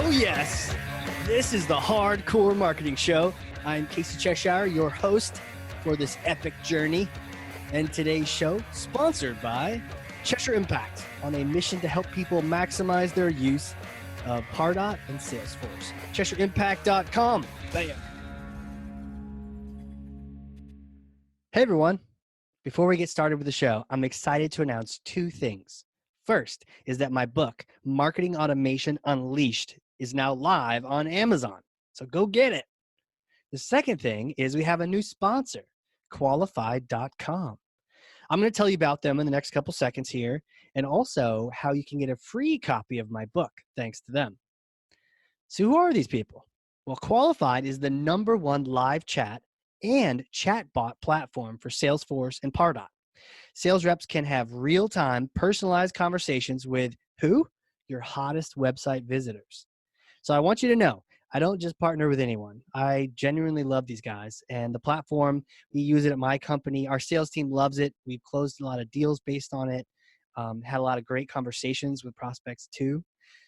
Oh yes, this is the Hardcore Marketing Show. I'm Casey Cheshire, your host for this epic journey. And today's show, sponsored by Cheshire Impact, on a mission to help people maximize their use of Pardot and Salesforce. CheshireImpact.com. Bam. Hey everyone. Before we get started with the show, I'm excited to announce two things. First is that my book, Marketing Automation Unleashed, is now live on Amazon. So go get it. The second thing is we have a new sponsor, Qualified.com. I'm going to tell you about them in the next couple seconds here, and also how you can get a free copy of my book thanks to them. So who are these people? Well, Qualified is the #1 live chat and chatbot platform for Salesforce and Pardot. Sales reps can have real-time personalized conversations with who? Your hottest website visitors. So I want you to know, I don't just partner with anyone. I genuinely love these guys, and the platform, we use it at my company. Our sales team loves it. We've closed a lot of deals based on it, had a lot of great conversations with prospects too.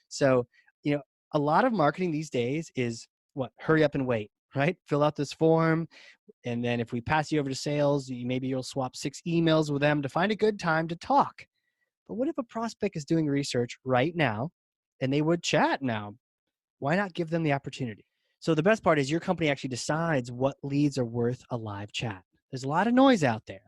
So, a lot of marketing these days is what? Hurry up and wait, right? Fill out this form. And then if we pass you over to sales, maybe you'll swap 6 emails with them to find a good time to talk. But what if a prospect is doing research right now and they would chat now? Why not give them the opportunity? So the best part is your company actually decides what leads are worth a live chat. There's a lot of noise out there.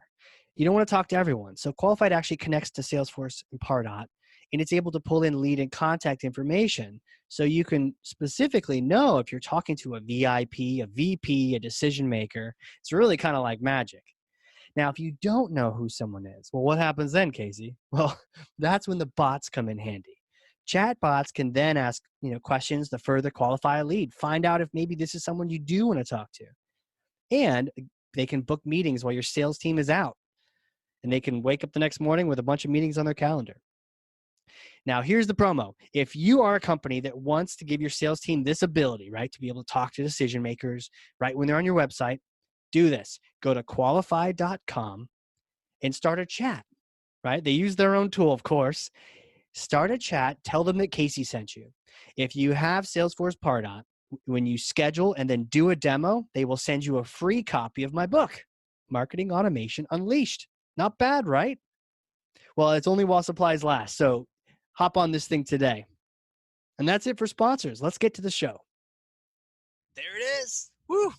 You don't want to talk to everyone. So Qualified actually connects to Salesforce and Pardot, and it's able to pull in lead and contact information so you can specifically know if you're talking to a VIP, a VP, a decision maker. It's really kind of like magic. Now, if you don't know who someone is, well, what happens then, Casey? Well, that's when the bots come in handy. Chat bots can then ask questions to further qualify a lead, find out if maybe this is someone you do want to talk to. And they can book meetings while your sales team is out. And they can wake up the next morning with a bunch of meetings on their calendar. Now, here's the promo. If you are a company that wants to give your sales team this ability, right, to be able to talk to decision makers right when they're on your website, do this. Go to qualified.com and start a chat, right? They use their own tool, of course. Start a chat. Tell them that Casey sent you. If you have Salesforce Pardot, when you schedule and then do a demo, they will send you a free copy of my book, Marketing Automation Unleashed. Not bad, right? Well, it's only while supplies last. So hop on this thing today. And that's it for sponsors. Let's get to the show. There it is. Woo!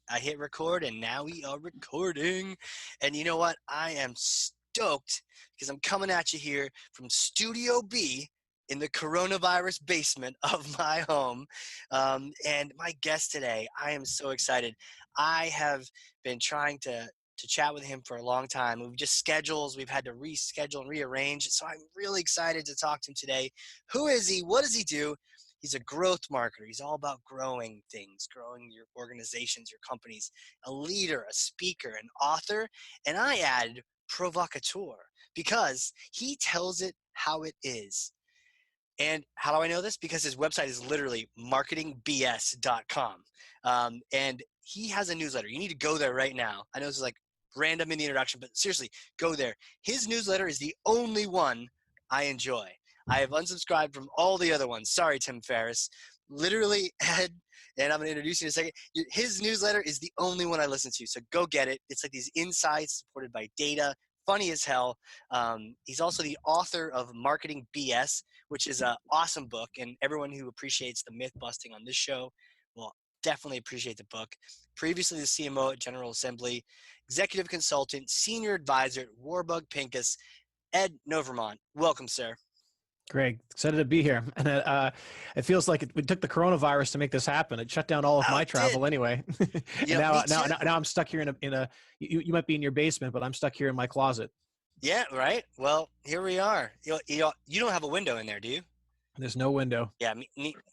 I hit record, and now we are recording. And you know what? I am stoked because I'm coming at you here from Studio B in the coronavirus basement of my home. And my guest today, I am so excited. I have been trying to chat with him for a long time. We've just schedules. We've had to reschedule and rearrange. So I'm really excited to talk to him today. Who is he? What does he do? He's a growth marketer. He's all about growing things, growing your organizations, your companies, a leader, a speaker, an author. And I added provocateur because he tells it how it is. And how do I know this? Because his website is literally marketingbs.com. And he has a newsletter. You need to go there right now. I know this is like random in the introduction, but seriously, go there. His newsletter is the only one I enjoy. I have unsubscribed from all the other ones. Sorry, Tim Ferriss. Literally, Ed, and I'm going to introduce you in a second. His newsletter is the only one I listen to, so go get it. It's like these insights supported by data. Funny as hell. He's also the author of Marketing BS, which is an awesome book, and everyone who appreciates the myth busting on this show will definitely appreciate the book. Previously the CMO at General Assembly, executive consultant, senior advisor at Warburg Pincus. Ed Nevraumont, welcome, sir. Greg, excited to be here. And it feels like we took the coronavirus to make this happen. It shut down all of my travel anyway. Yeah, now I'm stuck here you might be in your basement, but I'm stuck here in my closet. Yeah, right. Well, here we are. You don't have a window in there, do you? There's no window. Yeah,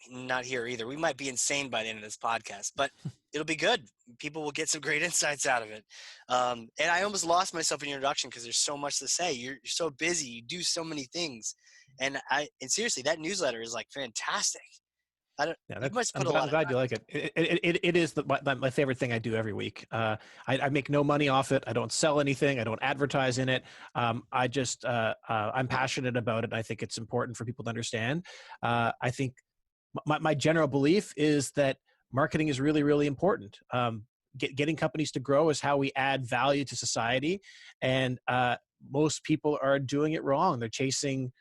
not here either. We might be insane by the end of this podcast, but it'll be good. People will get some great insights out of it. And I almost lost myself in your introduction because there's so much to say. You're so busy. You do so many things. And seriously, that newsletter is like fantastic. I'm glad you like it. It is my favorite thing I do every week. I make no money off it. I don't sell anything. I don't advertise in it. I'm passionate about it. I think it's important for people to understand. I think my general belief is that marketing is really, really important. Getting companies to grow is how we add value to society. And most people are doing it wrong. They're chasing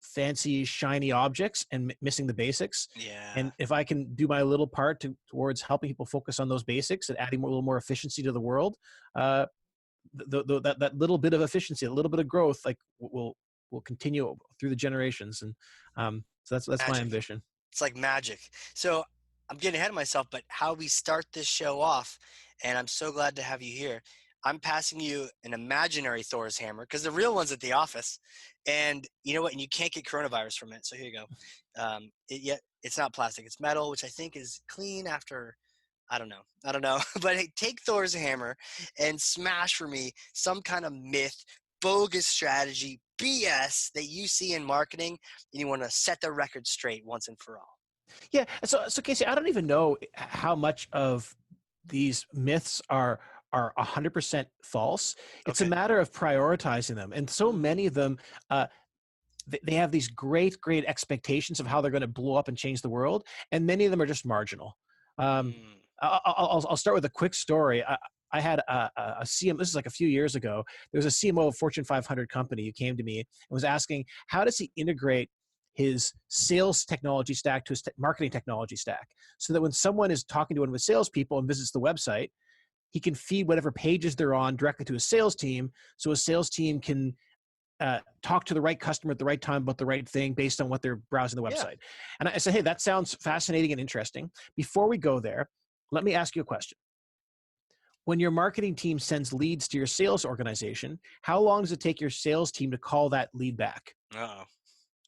fancy, shiny objects and missing the basics. Yeah. And if I can do my little part towards helping people focus on those basics and adding a little more efficiency to the world, that little bit of efficiency, a little bit of growth, like will continue through the generations. And so that's my ambition. It's like magic. So I'm getting ahead of myself, but how we start this show off, and I'm so glad to have you here. I'm passing you an imaginary Thor's hammer because the real one's at the office, and you know what? And you can't get coronavirus from it. So here you go. It's not plastic; it's metal, which I think is clean after. I don't know. But hey, take Thor's hammer and smash for me some kind of myth, bogus strategy, BS that you see in marketing, and you want to set the record straight once and for all. Yeah. So Casey, I don't even know how much of these myths are 100% false. It's a matter of prioritizing them. And so many of them, they have these great expectations of how they're going to blow up and change the world. And many of them are just marginal. I'll start with a quick story. I had a CMO, this is like a few years ago. There was a CMO of a Fortune 500 company who came to me and was asking, how does he integrate his sales technology stack to his marketing technology stack, so that when someone is talking to one of his salespeople and visits the website, he can feed whatever pages they're on directly to his sales team, so his sales team can talk to the right customer at the right time about the right thing based on what they're browsing the website. Yeah. And I said, hey, that sounds fascinating and interesting. Before we go there, let me ask you a question. When your marketing team sends leads to your sales organization, how long does it take your sales team to call that lead back? Uh-oh.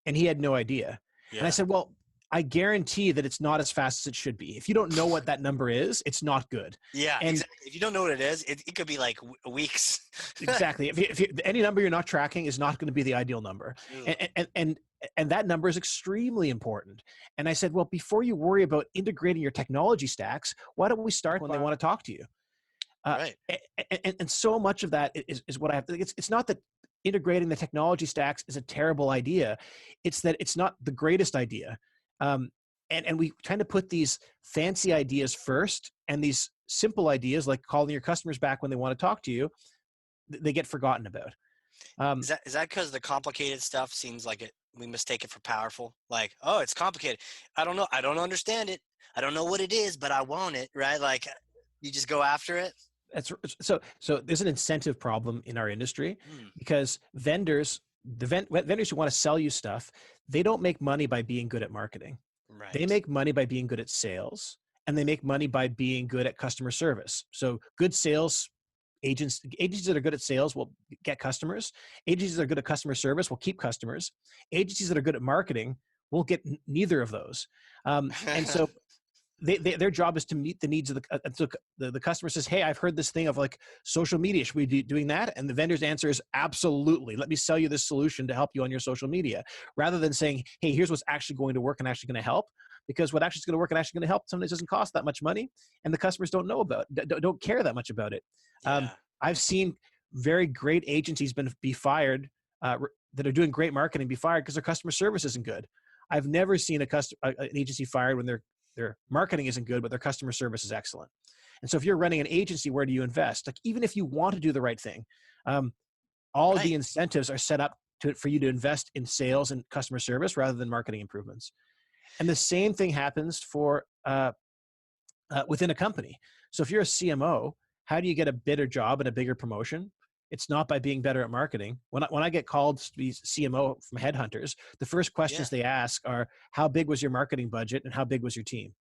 And he had no idea. Yeah. And I said, well, I guarantee that it's not as fast as it should be. If you don't know what that number is, it's not good. Yeah, and exactly. If you don't know what it is, it could be like weeks. Exactly. If any number you're not tracking is not going to be the ideal number. And that number is extremely important. And I said, well, before you worry about integrating your technology stacks, why don't we start when they want to talk to you? Right. And so much of that is what I have. It's not that integrating the technology stacks is a terrible idea. It's that it's not the greatest idea. And we tend to put these fancy ideas first, and these simple ideas like calling your customers back when they want to talk to you, they get forgotten about. Is that because the complicated stuff seems like we mistake it for powerful? Like, oh, it's complicated. I don't know. I don't understand it. I don't know what it is, but I want it, right? Like you just go after it. So there's an incentive problem in our industry because vendors who want to sell you stuff, they don't make money by being good at marketing. Right. They make money by being good at sales, and they make money by being good at customer service. So good sales agencies that are good at sales will get customers. Agencies that are good at customer service will keep customers. Agencies that are good at marketing will get neither of those. And so their job is to meet the needs of the customer says, hey, I've heard this thing of like social media. Should we be doing that? And the vendor's answer is absolutely. Let me sell you this solution to help you on your social media, rather than saying, hey, here's what's actually going to work and actually going to help. Because what actually is going to work and actually going to help sometimes doesn't cost that much money, and the customers don't care that much about it. Yeah. I've seen very great agencies be fired that are doing great marketing be fired because their customer service isn't good. I've never seen an agency fired when their marketing isn't good, but their customer service is excellent. And so if you're running an agency, where do you invest? Like, even if you want to do the right thing, all of the incentives are set up for you to invest in sales and customer service rather than marketing improvements. And the same thing happens for within a company. So if you're a CMO, how do you get a better job and a bigger promotion? It's not by being better at marketing. When I get called to be CMO from headhunters, the first questions they ask are, how big was your marketing budget and how big was your team?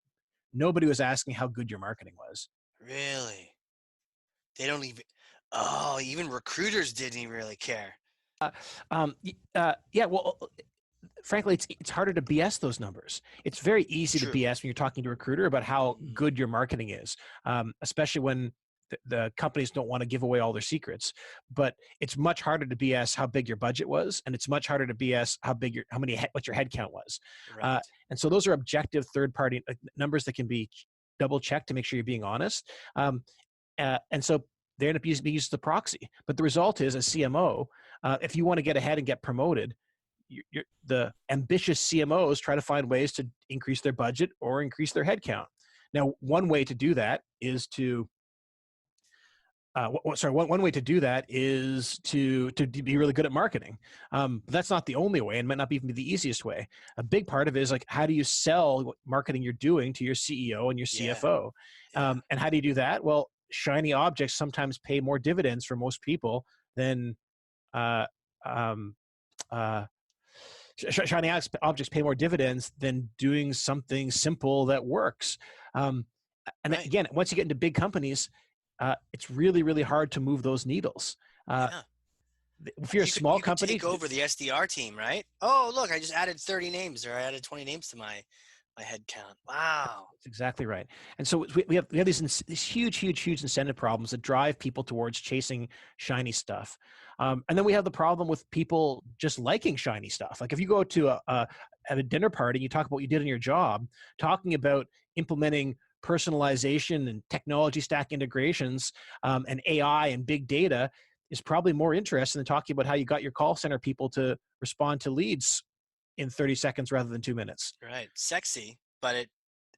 Nobody was asking how good your marketing was. Really? They don't even, even recruiters didn't really care. Well, frankly, it's harder to BS those numbers. It's very easy to BS when you're talking to a recruiter about how good your marketing is, especially when the companies don't want to give away all their secrets. But it's much harder to BS how big your budget was, and it's much harder to BS what your head count was. Right. And so those are objective third-party numbers that can be double-checked to make sure you're being honest. And so they end up being used as a proxy. But the result is, as CMO, if you want to get ahead and get promoted, the ambitious CMOs try to find ways to increase their budget or increase their headcount. Now, one way to do that is to one way to do that is to be really good at marketing. But that's not the only way, and might not even be the easiest way. A big part of it is like, how do you sell what marketing you're doing to your CEO and your CFO? And how do you do that? Well, shiny objects sometimes pay more dividends for most people than shiny objects pay more dividends than doing something simple that works. And again, once you get into big companies, it's really, really hard to move those needles. If you're a small company, you could take over the SDR team, right? Oh, look, I just added 30 names, or I added 20 names to my head count. Wow. That's exactly right. And so we have these huge incentive problems that drive people towards chasing shiny stuff. And then we have the problem with people just liking shiny stuff. Like if you go to at a dinner party, you talk about what you did in your job, talking about implementing personalization and technology stack integrations and AI and big data is probably more interesting than talking about how you got your call center people to respond to leads in 30 seconds rather than 2 minutes. Right. Sexy, but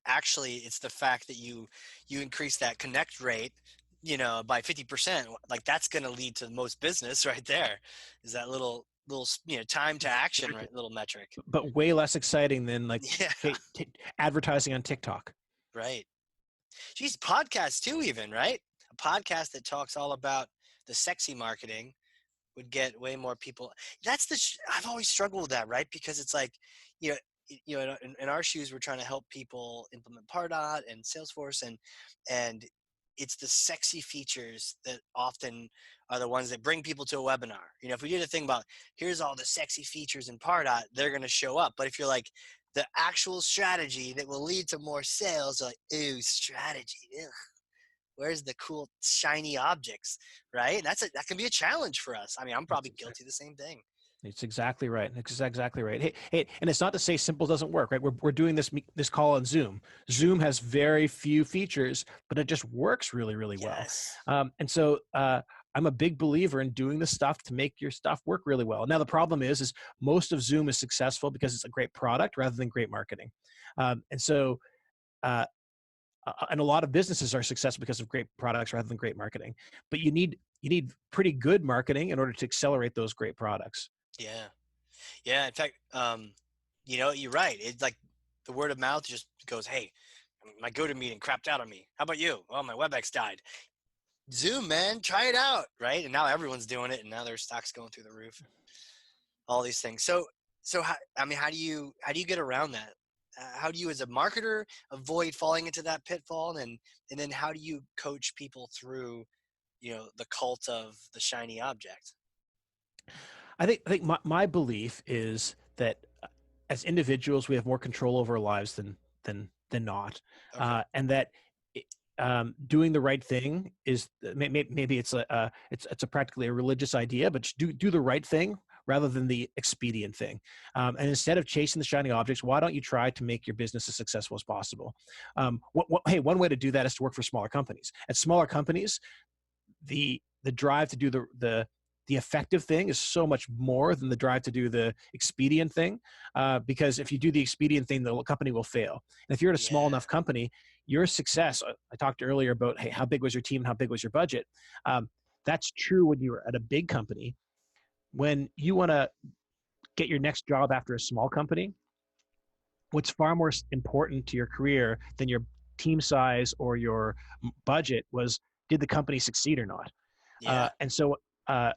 it's the fact that you increase that connect rate, by 50%. Like that's going to lead to the most business right there. Is that little time to action, right? Little metric. But way less exciting than like advertising on TikTok. Right. Geez, podcasts too, even, right? A podcast that talks all about the sexy marketing would get way more people. That's I've always struggled with that, right? Because it's like, in our shoes, we're trying to help people implement Pardot and Salesforce, and it's the sexy features that often are the ones that bring people to a webinar. If we did a thing about here's all the sexy features in Pardot, they're going to show up. But if you're like the actual strategy that will lead to more sales, they're like, ooh, strategy. Ugh. Where's the cool shiny objects, right? That can be a challenge for us. I mean, I'm probably guilty of the same thing. It's exactly right. It's exactly right. Hey, and it's not to say simple doesn't work, right? We're doing this call on Zoom. Zoom has very few features, but it just works really, really well. And so I'm a big believer in doing the stuff to make your stuff work really well. Now the problem is most of Zoom is successful because it's a great product rather than great marketing. And so and a lot of businesses are successful because of great products rather than great marketing. But you need pretty good marketing in order to accelerate those great products. Yeah. In fact, you're right. It's like the word of mouth just goes, hey, my GoToMeeting crapped out on me. How about you? Well, my WebEx died. Zoom, man, try it out, right? And now everyone's doing it, and now their stock's going through the roof. All these things. So how do you get around that? How do you, as a marketer, avoid falling into that pitfall? And then how do you coach people through, the cult of the shiny object? I think my belief is that as individuals, we have more control over our lives than not, and that doing the right thing is maybe it's a practically a religious idea, but do the right thing rather than the expedient thing. And instead of chasing the shiny objects, why don't you try to make your business as successful as possible? One way to do that is to work for smaller companies. At smaller companies, the drive to do the effective thing is so much more than the drive to do the expedient thing, because if you do the expedient thing, the company will fail. And if you're at a small enough company, your success, I talked earlier about, hey, how big was your team? How big was your budget? That's true when you're at a big company. When you want to get your next job after a small company, what's far more important to your career than your team size or your budget was, did the company succeed or not? And so a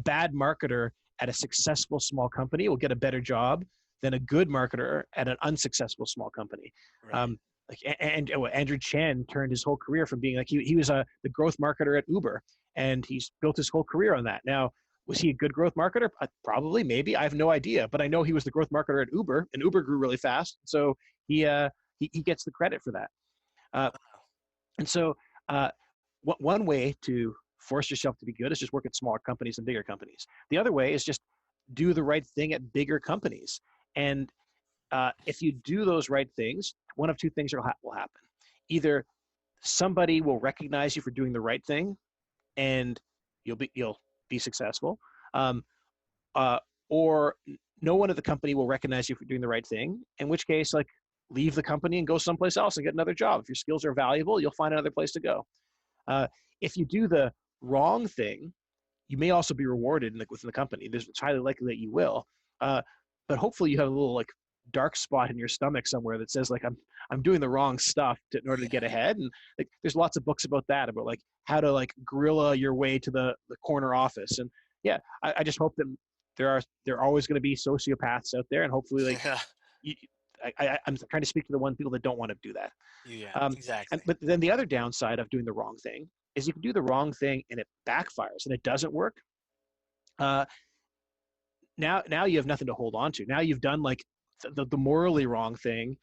bad marketer at a successful small company will get a better job than a good marketer at an unsuccessful small company. And Andrew Chen turned his whole career from being like, he was the growth marketer at Uber, and he's built his whole career on that. Now, was he a good growth marketer? Probably, maybe. I have no idea, but I know he was the growth marketer at Uber, and Uber grew really fast. So he gets the credit for that. And so one way to force yourself to be good is just work at smaller companies and bigger companies. The other way is just do the right thing at bigger companies. And if you do those right things, one of two things will happen. Either somebody will recognize you for doing the right thing, and you'll be successful, or no one at the company will recognize you for doing the right thing, in which case, like, leave the company and go someplace else and get another job. If your skills are valuable, you'll find another place to go. If you do the wrong thing, you may also be rewarded within the company. It's highly likely that you will. But hopefully you have a little like dark spot in your stomach somewhere that says like, I'm doing the wrong stuff in order to get ahead. And like, there's lots of books about that, about like how to like guerrilla your way to the corner office. And yeah, I just hope that there are always going to be sociopaths out there, and hopefully like I'm trying to speak to the people that don't want to do that. Yeah, exactly. But then the other downside of doing the wrong thing is you can do the wrong thing and it backfires and it doesn't work. Now you have nothing to hold on to. Now you've done like the morally wrong thing.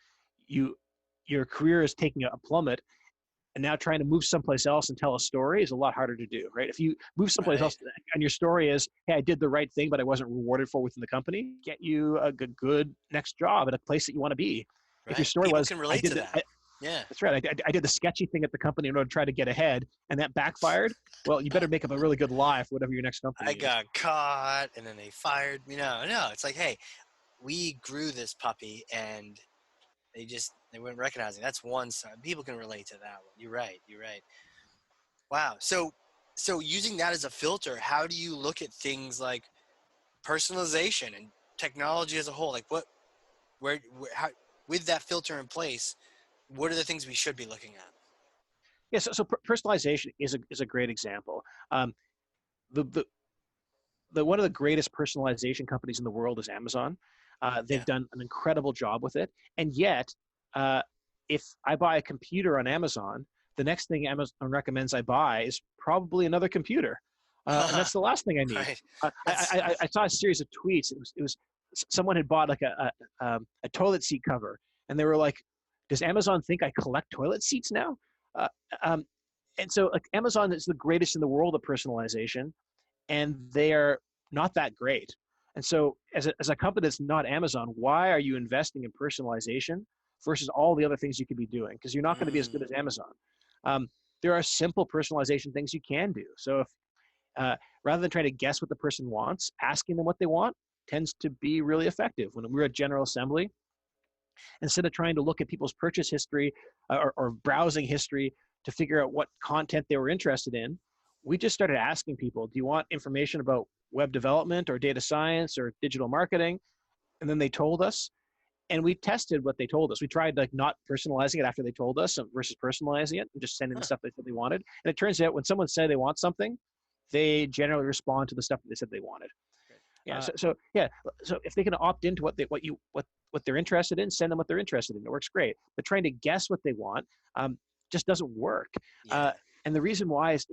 Your career is taking a plummet, and now trying to move someplace else and tell a story is a lot harder to do, right? If you move someplace else and your story is, hey, I did the right thing, but I wasn't rewarded for within the company, get you a good next job at a place that you want to be. If your story People can relate to that. Yeah, that's right. I did the sketchy thing at the company in order to try to get ahead, and that backfired. Well, you better make up a really good lie for whatever your next company is. I got caught, and then they fired me. No, it's like, hey, we grew this puppy, and they weren't recognizing. That's one side. People can relate to that one. You're right. Wow. So using that as a filter, how do you look at things like personalization and technology as a whole? Like how, with that filter in place, what are the things we should be looking at? Yeah, so personalization is a great example. The one of the greatest personalization companies in the world is Amazon. They've done an incredible job with it, and yet, if I buy a computer on Amazon, the next thing Amazon recommends I buy is probably another computer, and that's the last thing I need. Right. I saw a series of tweets. It was someone had bought like a toilet seat cover, and they were like, does Amazon think I collect toilet seats now? And so like Amazon is the greatest in the world at personalization, and they are not that great. And so as a company that's not Amazon, why are you investing in personalization versus all the other things you could be doing? Because you're not going to be as good as Amazon. There are simple personalization things you can do. So if rather than trying to guess what the person wants, asking them what they want tends to be really effective. When we were at General Assembly, instead of trying to look at people's purchase history or browsing history to figure out what content they were interested in, we just started asking people, do you want information about web development or data science or digital marketing? And then they told us, and we tested what they told us. We tried like not personalizing it after they told us versus personalizing it and just sending the stuff they said they wanted. And it turns out when someone said they want something, they generally respond to the stuff that they said they wanted. Yeah. So if they can opt into what they're interested in, send them what they're interested in. It works great. But trying to guess what they want just doesn't work. Yeah. And the reason why is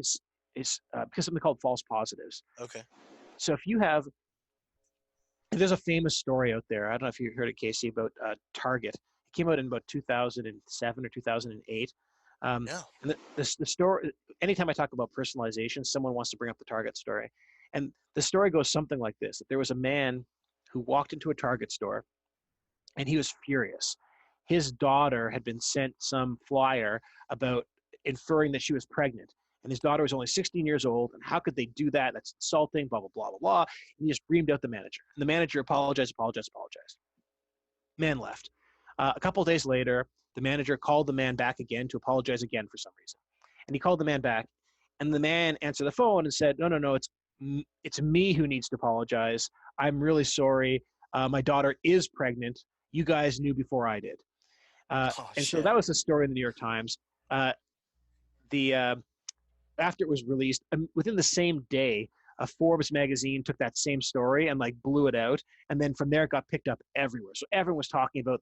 because something called false positives. Okay. So there's a famous story out there. I don't know if you heard it, Casey, about Target. It came out in about 2007 or 2008. No. And the story. Anytime I talk about personalization, someone wants to bring up the Target story. And the story goes something like this: that there was a man who walked into a Target store, and he was furious. His daughter had been sent some flyer about inferring that she was pregnant. And his daughter was only 16 years old, and how could they do that? That's insulting, blah, blah, blah, blah, blah. And he just reamed out the manager. And the manager apologized. Man left. A couple of days later, the manager called the man back again to apologize again for some reason. And he called the man back, and the man answered the phone and said, no, it's me who needs to apologize. I'm really sorry. My daughter is pregnant. You guys knew before I did. So that was the story in the New York Times. After it was released, within the same day, Forbes magazine took that same story and like blew it out, and then from there it got picked up everywhere. So everyone was talking about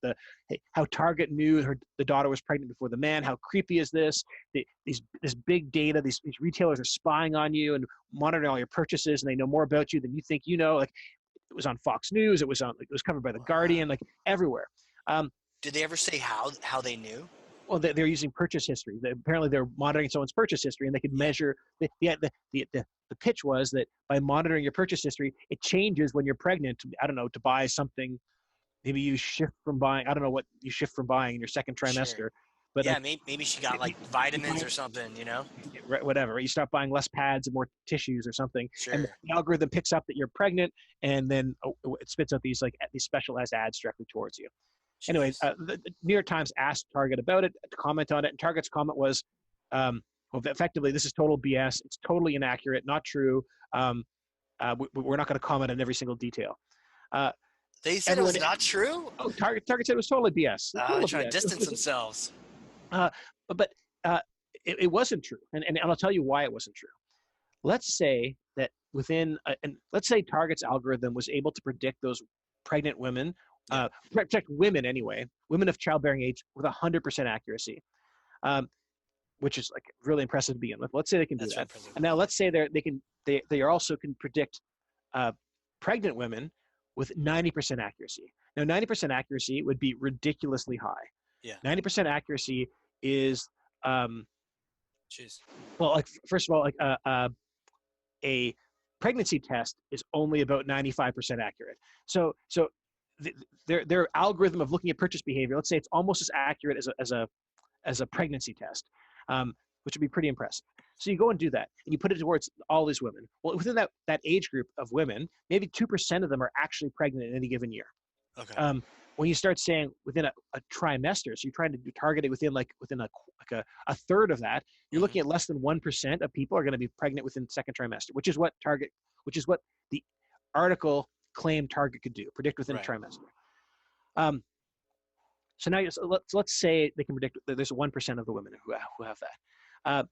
how Target knew the daughter was pregnant before the man. How creepy is this? This big data. These retailers are spying on you and monitoring all your purchases, and they know more about you than you think you know. Like it was on Fox News. It was covered by the Guardian. Like everywhere. Did they ever say how they knew? Well, they're using purchase history. Apparently, they're monitoring someone's purchase history, and they could measure. The pitch was that by monitoring your purchase history, it changes when you're pregnant. I don't know, to buy something. Maybe you shift from buying. I don't know what you shift from buying in your second trimester. But Yeah, like, maybe she got like you vitamins find, or something, you know? whatever, you start buying less pads and more tissues or something, and Sure. the algorithm picks up that you're pregnant, and then it spits out these specialized ads directly towards you. Anyway, Jeez. the New York Times asked Target about it, to comment on it, and Target's comment was, well, effectively, this is total BS. It's totally inaccurate, not true. We're not going to comment on every single detail. They said it Everyone, was not true? Target said it was totally BS. They're Total trying to BS. distance themselves. Uh, but it wasn't true, and I'll tell you why it wasn't true. Let's say that let's say Target's algorithm was able to predict those pregnant women, predict women anyway, women of childbearing age with 100% accuracy, which is like really impressive to begin with. Let's say they can do that, and now let's say they also can predict pregnant women with 90% accuracy. Now, 90% accuracy would be ridiculously high. Yeah. 90% accuracy is, Jeez. well, like first of all, like a pregnancy test is only about 95% accurate. So their algorithm of looking at purchase behavior, let's say it's almost as accurate as a pregnancy test, which would be pretty impressive. So you go and do that, and you put it towards all these women. Well, within that age group of women, maybe 2% of them are actually pregnant in any given year. Okay. When you start saying within a trimester, so you're trying to target it within a third of that, you're looking at less than 1% of people are going to be pregnant within the second trimester, which is what the article claimed Target could do, predict within a trimester. So now let's say they can predict that there's 1% of the women who have that.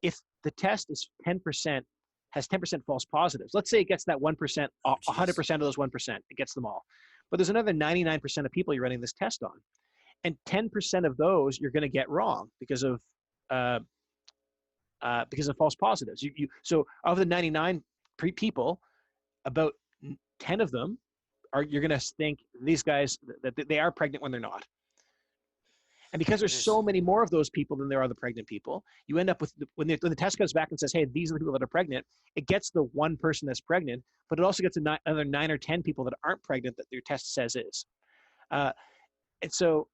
If the test is 10%, has 10% false positives, let's say it gets that 1%, 100% of those 1%, it gets them all. But there's another 99% of people you're running this test on. And 10% of those you're going to get wrong because of false positives. So of the 99 people, about 10 of them you're going to think these guys that they are pregnant when they're not. And because there's so many more of those people than there are the pregnant people, you end up with when the test comes back and says, hey, these are the people that are pregnant, it gets the one person that's pregnant, but it also gets another 9 or 10 people that aren't pregnant that your test says is. And so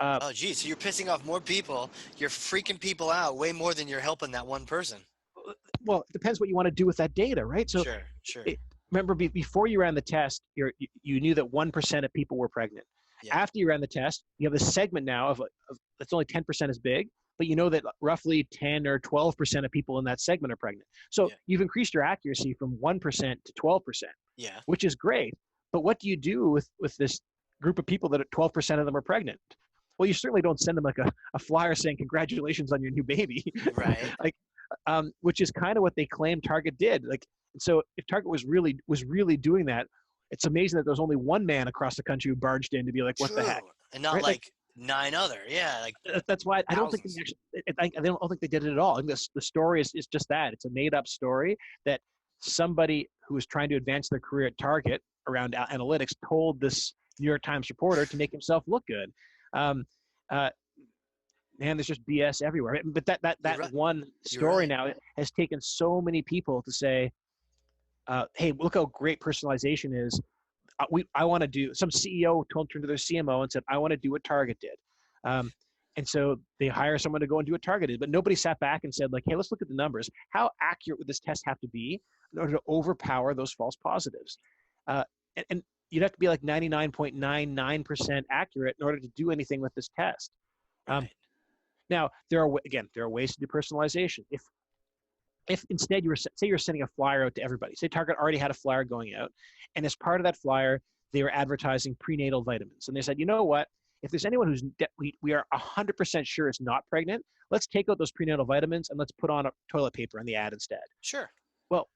oh, geez. So you're pissing off more people. You're freaking people out way more than you're helping that one person. Well, it depends what you want to do with that data, right? So sure. Remember, before you ran the test, you knew that 1% of people were pregnant. Yeah. After you ran the test, you have a segment now of that's only 10% as big, but you know that roughly 10 or 12% of people in that segment are pregnant. So you've increased your accuracy from 1% to 12%, which is great. But what do you do with this group of people that 12% of them are pregnant? Well, you certainly don't send them like a flyer saying congratulations on your new baby, right? Which is kind of what they claim Target did. Like, so if Target was really doing that, it's amazing that there's only one man across the country who barged in to be like, what the heck? And not like 9 other. Yeah. Like that's why I don't think they actually, I don't think they did it at all. I think the story is just that. It's a made up story that somebody who was trying to advance their career at Target around analytics told this New York Times reporter to make himself look good. Man, there's just BS everywhere. But that one story now has taken so many people to say, hey, look how great personalization is. I want to do. Some CEO turned to their CMO and said, I want to do what Target did. And so they hire someone to go and do what Target did. But nobody sat back and said, like, hey, let's look at the numbers. How accurate would this test have to be in order to overpower those false positives? And you'd have to be like 99.99% accurate in order to do anything with this test. Now, there are ways to do personalization. If instead you're sending a flyer out to everybody, say Target already had a flyer going out, and as part of that flyer, they were advertising prenatal vitamins. And they said, you know what? If there's anyone who's we are 100% sure is not pregnant, let's take out those prenatal vitamins and let's put on a toilet paper on the ad instead. Sure. Well,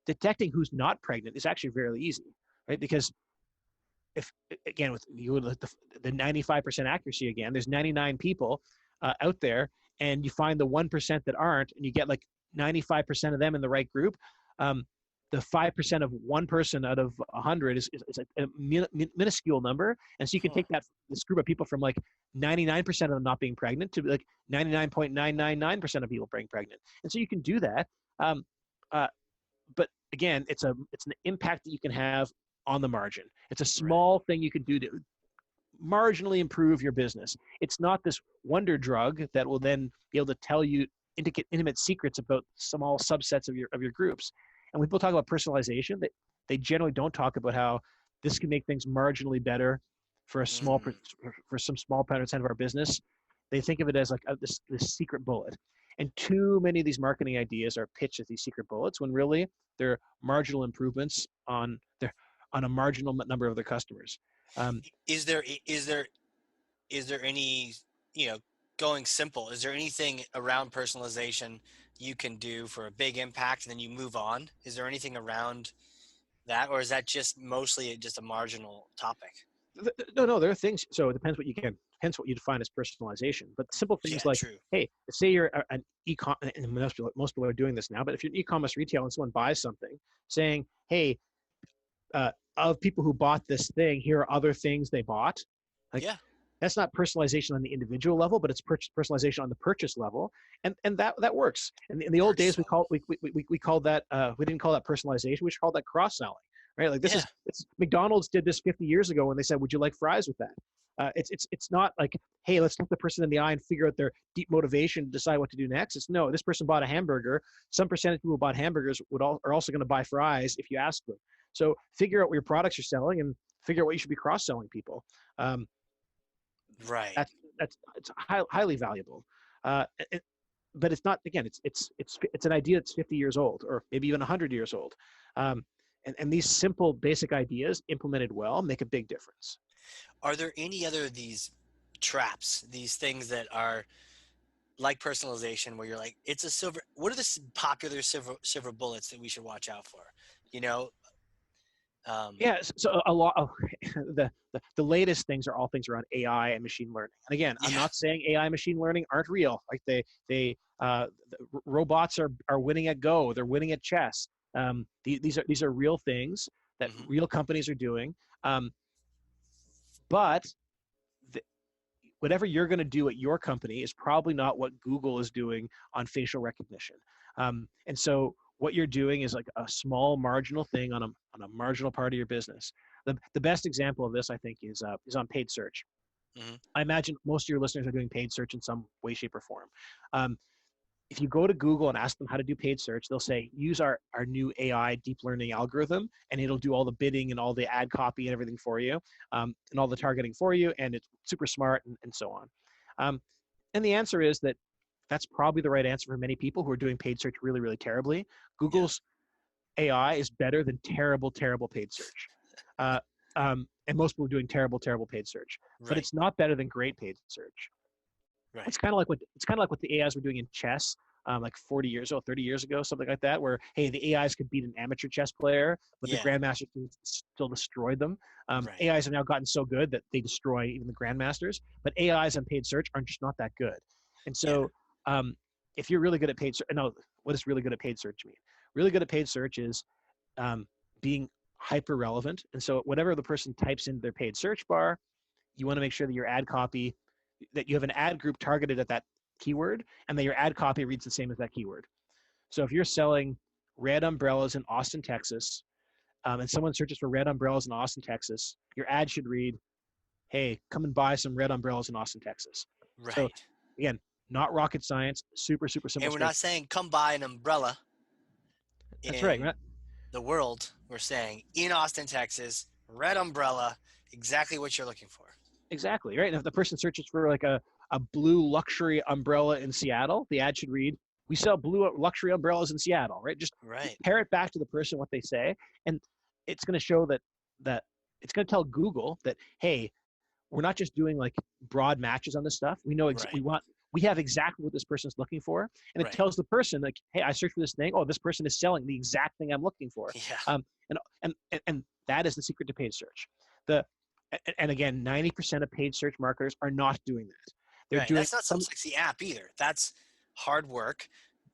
detecting who's not pregnant is actually very easy, right? Because if, again, with the 95% accuracy again, there's 99 people out there, and you find the 1% that aren't, and you get like 95% of them in the right group. The 5% of one person out of 100 is a minuscule number, and so you can take this group of people from like 99% of them not being pregnant to like 99.999% of people being pregnant, and so you can do that. But again, it's an impact that you can have on the margin. It's a small thing you can do to marginally improve your business. It's not this wonder drug that will then be able to tell you intimate secrets about small subsets of your groups. And when people talk about personalization, they generally don't talk about how this can make things marginally better for a small for some small percent of our business. They think of it as like this secret bullet. And too many of these marketing ideas are pitched as these secret bullets when really they're marginal improvements on a marginal number of their customers. Is there any, going simple, is there anything around personalization you can do for a big impact and then you move on? Is there anything around that, or is that just mostly just a marginal topic? No, there are things. So it depends what what you define as personalization. But simple things Yeah, like, true. hey, say you're an e-com, and most people are doing this now. But if you're an e-commerce retailer and someone buys something, saying, hey, of people who bought this thing, here are other things they bought. Like, Yeah. that's not personalization on the individual level, but it's personalization on the purchase level, and that works. In the old days, we called that we didn't call that personalization. We just called that cross selling, right? Like it's McDonald's did this 50 years ago when they said, "Would you like fries with that?" It's not like, hey, let's look the person in the eye and figure out their deep motivation to decide what to do next. It's no, this person bought a hamburger. Some percentage of people who bought hamburgers are also going to buy fries if you ask them. So figure out what your products are selling and figure out what you should be cross selling people. Right. It's highly valuable, but it's not. Again, it's an idea that's 50 years old, or maybe even 100 years old, and these simple basic ideas implemented well make a big difference. Are there any other of these traps, these things that are like personalization, where you're like, it's a silver? What are the popular silver bullets that we should watch out for? Yeah, so a lot of the latest things are all things around AI and machine learning. And again, I'm not saying AI and machine learning aren't real. Like the robots are winning at Go, they're winning at chess. These are real things that real companies are doing. But whatever you're going to do at your company is probably not what Google is doing on facial recognition. And so what you're doing is like a small marginal thing on a marginal part of your business. The best example of this, I think, is on paid search. I imagine most of your listeners are doing paid search in some way, shape, or form. If you go to Google and ask them how to do paid search, they'll say, use our new AI deep learning algorithm, and it'll do all the bidding and all the ad copy and everything for you, and all the targeting for you, and it's super smart and so on. And the answer is that that's probably the right answer for many people who are doing paid search really, really terribly. Google's AI is better than terrible paid search. And most people are doing terrible paid search. Right. But it's not better than great paid search. Right. It's kind of like what the AIs were doing in chess, like 40 years ago, 30 years ago, something like that, where, hey, the AIs could beat an amateur chess player, but the grandmasters can still destroy them. AIs have now gotten so good that they destroy even the grandmasters, but AIs on paid search are just not that good. And so if you're really good at paid search, what does really good at paid search mean? Really good at paid search is being hyper relevant. And so whatever the person types into their paid search bar, you want to make sure that your ad copy, that you have an ad group targeted at that keyword, and that your ad copy reads the same as that keyword. So if you're selling red umbrellas in Austin, Texas, and someone searches for red umbrellas in Austin, Texas, your ad should read, hey, come and buy some red umbrellas in Austin, Texas. Right. So again, not rocket science, super simple. And we're not saying come buy an umbrella. That's right. The world, we're saying in Austin, Texas, red umbrella, exactly what you're looking for. Exactly, right? And if the person searches for like a blue luxury umbrella in Seattle, the ad should read, we sell blue luxury umbrellas in Seattle, right? Just pair it back to the person what they say, and it's going to show that it's going to tell Google that, hey, we're not just doing like broad matches on this stuff. We know we have exactly what this person's looking for, and it tells the person like, hey, I searched for this thing. Oh, this person is selling the exact thing I'm looking for. Yeah. And that is the secret to paid search. And again, 90% of paid search marketers are not doing that. They're doing that's not some sexy app either. That's hard work,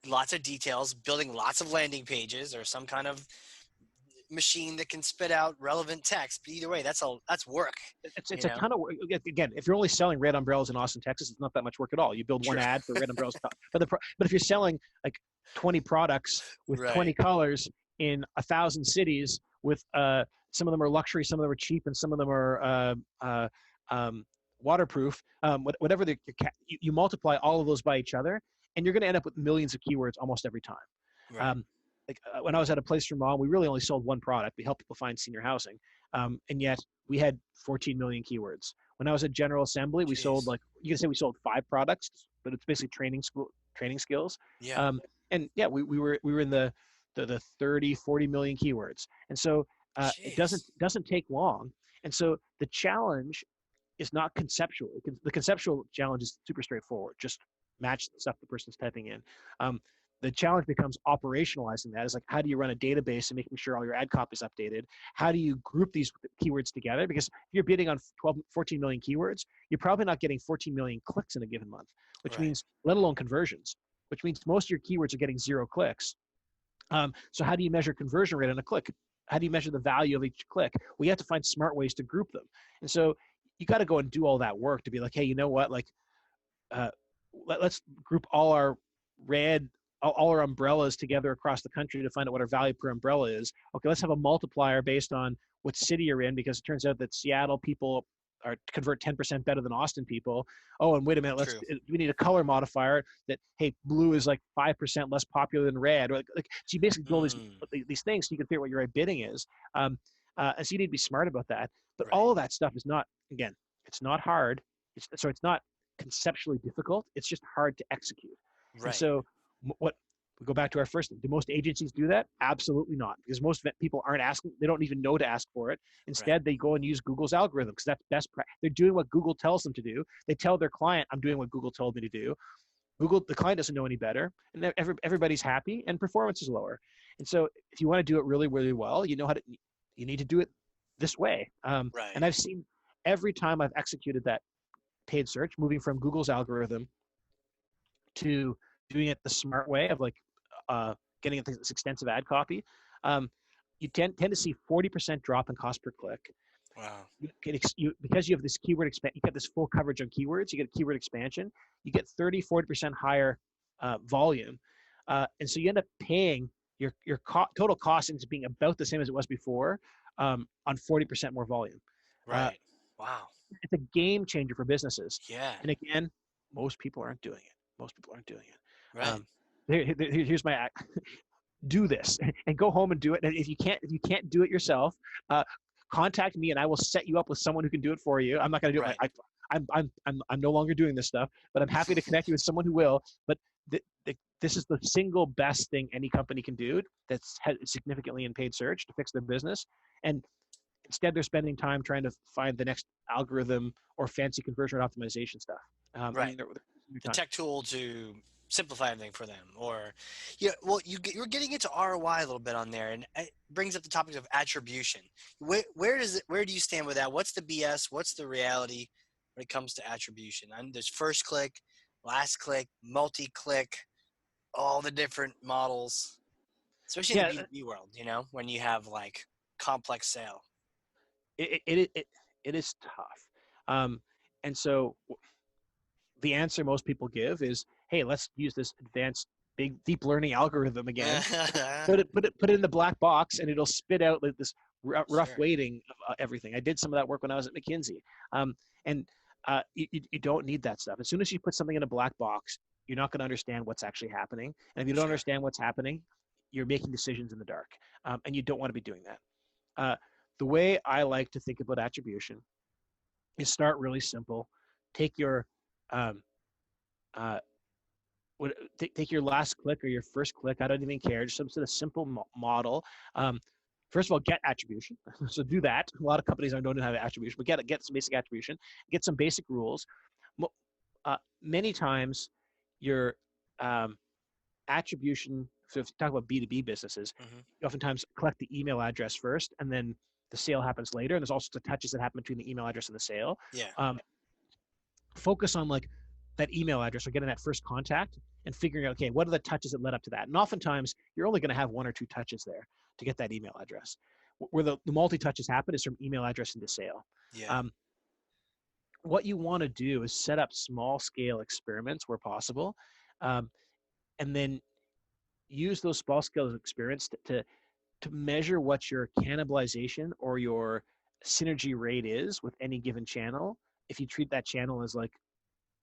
lots of details, building lots of landing pages or some kind of machine that can spit out relevant text. But either way, that's work. It's a ton of work. Again, if you're only selling red umbrellas in Austin, Texas, it's not that much work at all. You build one ad for red umbrellas. But if you're selling like 20 products with 20 colors in 1,000 cities with some of them are luxury, some of them are cheap, and some of them are waterproof, whatever you multiply all of those by each other, and you're going to end up with millions of keywords almost every time. Right. When I was at a place for mom, we really only sold one product. We helped people find senior housing, and yet we had 14 million keywords. When I was at General Assembly, we sold you can say we sold 5 products, but it's basically training skills. Yeah. And yeah, we were in the 30, 40 million keywords, and so it doesn't take long. And so the challenge is not conceptual. The conceptual challenge is super straightforward. Just match the stuff the person's typing in. The challenge becomes operationalizing that. Is like, how do you run a database and making sure all your ad copy is updated? How do you group these keywords together? Because if you're bidding on 14 million keywords, you're probably not getting 14 million clicks in a given month, which means, let alone conversions, which means most of your keywords are getting 0 clicks. So how do you measure conversion rate on a click? How do you measure the value of each click? Well, you have to find smart ways to group them. And so you got to go and do all that work to be like, hey, you know what? Like, let's group all our umbrellas together across the country to find out what our value per umbrella is. Okay, let's have a multiplier based on what city you're in, because it turns out that Seattle people convert 10% better than Austin people. Oh, and wait a minute, we need a color modifier that, hey, blue is like 5% less popular than red. Or so you basically do all these things so you can figure out what your right bidding is. And so you need to be smart about that. But all of that stuff is not, again, it's not hard. It's not conceptually difficult. It's just hard to execute. Right. And so we go back to our first thing. Do most agencies do that? Absolutely not, because most people aren't asking. They don't even know to ask for it. Instead, they go and use Google's algorithm, because that's best practice. They're doing what Google tells them to do. They tell their client, I'm doing what Google told me to do. The client doesn't know any better, and everybody's happy, and performance is lower. And so if you want to do it really, really well, you need to do it this way. And I've seen every time I've executed that paid search, moving from Google's algorithm to doing it the smart way of getting this extensive ad copy, you tend to see 40% drop in cost per click. Wow. Because you have this keyword you get this full coverage on keywords, you get keyword expansion, you get 30-40% higher volume. And so you end up paying your total cost into being about the same as it was before, on 40% more volume. Right. Wow. It's a game changer for businesses. Yeah. And again, most people aren't doing it. Right. Here's my do this and go home and do it. And if you can't do it yourself, contact me and I will set you up with someone who can do it for you. I'm not going to do it. I'm no longer doing this stuff, but I'm happy to connect you with someone who will. But this is the single best thing any company can do that's significantly in paid search to fix their business. And instead, they're spending time trying to find the next algorithm or fancy conversion rate optimization stuff. The tech tool to simplify everything for them, or you're getting into ROI a little bit on there, and it brings up the topic of attribution. Where do you stand with that? What's the BS? What's the reality when it comes to attribution? There's first click, last click, multi-click, all the different models, especially in the B2B world. When you have like complex sale. It is tough. And so the answer most people give is, hey, let's use this advanced big deep learning algorithm again. put it in the black box, and it'll spit out like this rough weighting of everything. I did some of that work when I was at McKinsey. You don't need that stuff. As soon as you put something in a black box, you're not going to understand what's actually happening. And if you don't understand what's happening, you're making decisions in the dark. And you don't want to be doing that. The way I like to think about attribution is start really simple. Take your take your last click or your first click. I don't even care. Just some sort of simple model. First of all, get attribution. So do that. A lot of companies don't have attribution, but get some basic attribution. Get some basic rules. Many times, your attribution. So if you talk about B2B businesses, you oftentimes collect the email address first, and then the sale happens later. And there's also the touches that happen between the email address and the sale. Yeah. Focus on that email address or getting that first contact and figuring out, okay, what are the touches that led up to that? And oftentimes you're only going to have 1 or 2 touches there to get that email address. Where the multi-touches happen is from email address into sale. Yeah. What you want to do is set up small scale experiments where possible, and then use those small scale experiments to measure what your cannibalization or your synergy rate is with any given channel if you treat that channel as like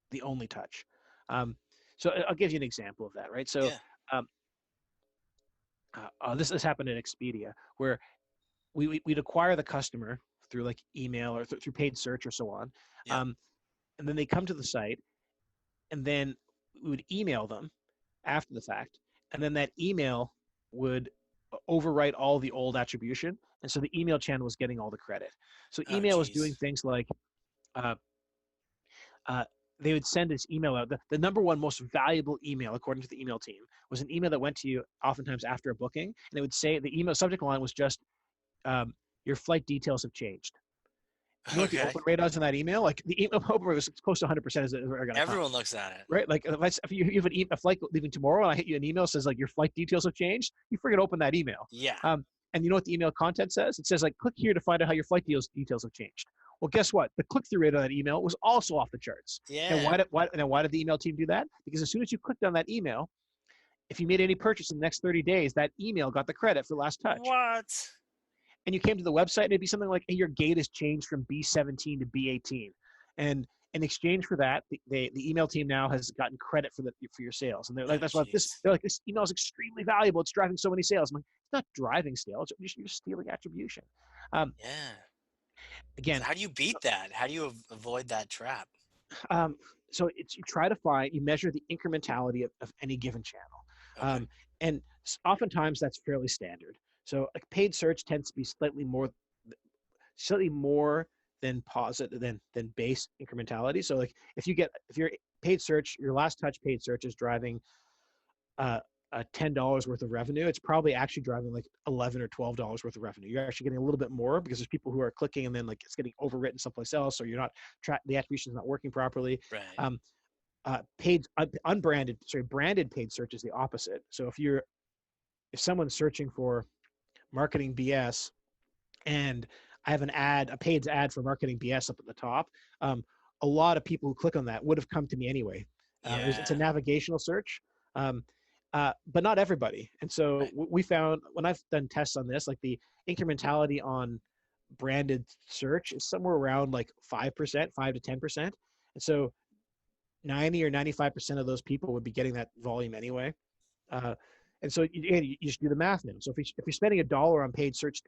the only touch. So I'll give you an example of that, right? So Yeah. this happened at Expedia, where we'd acquire the customer through like email or through paid search or so on. Yeah. And then they come to the site, and then we would email them after the fact. And then that email would overwrite all the old attribution. And so the email channel was getting all the credit. So Oh, email was doing geez. things like uh, they would send this email out. The number one most valuable email, according to the email team, was an email that went to you oftentimes after a booking. And it would say the email subject line was just, your flight details have changed. You know what the Okay. open rate is in that email? Like the email open rate was close to 100% as they're going to come. Everyone looks at it. Right? Like if you have a flight leaving tomorrow and I hit you an email that says like your flight details have changed, you freaking open that email. Yeah. And you know what the email content says? It says like, click here to find out how your flight details have changed. Well, guess what? The click-through rate on that email was also off the charts. Yeah. And why did the email team do that? Because as soon as you clicked on that email, if you made any purchase in the next 30 days, that email got the credit for last touch. What? And you came to the website, and it'd be something like, hey, your gate has changed from B17 to B18. And in exchange for that, the email team now has gotten credit for your sales. And they're like, they're like, this email is extremely valuable. It's driving so many sales. I'm like, it's not driving sales. You're stealing attribution. Yeah. Again, So how do you beat that? How do you avoid that trap? So you try to you measure the incrementality of any given channel. Okay. And oftentimes that's fairly standard. So like paid search tends to be slightly more than than base incrementality. So like if your paid search, your last touch paid search is driving $10 worth of revenue, it's probably actually driving like $11 or $12 worth of revenue. You're actually getting a little bit more because there's people who are clicking and then like it's getting overwritten someplace else, or you're not the attribution is not working properly. Right. Branded paid search is the opposite. So if someone's searching for marketing BS and I have a paid ad for marketing BS up at the top, a lot of people who click on that would have come to me anyway. It's a navigational search, but not everybody. And so Right. we found, when I've done tests on this, like the incrementality on branded search is somewhere around like 5%, 5 to 10%. And so 90 or 95% of those people would be getting that volume anyway. And so you just do the math now. So if you're spending $1 on paid search,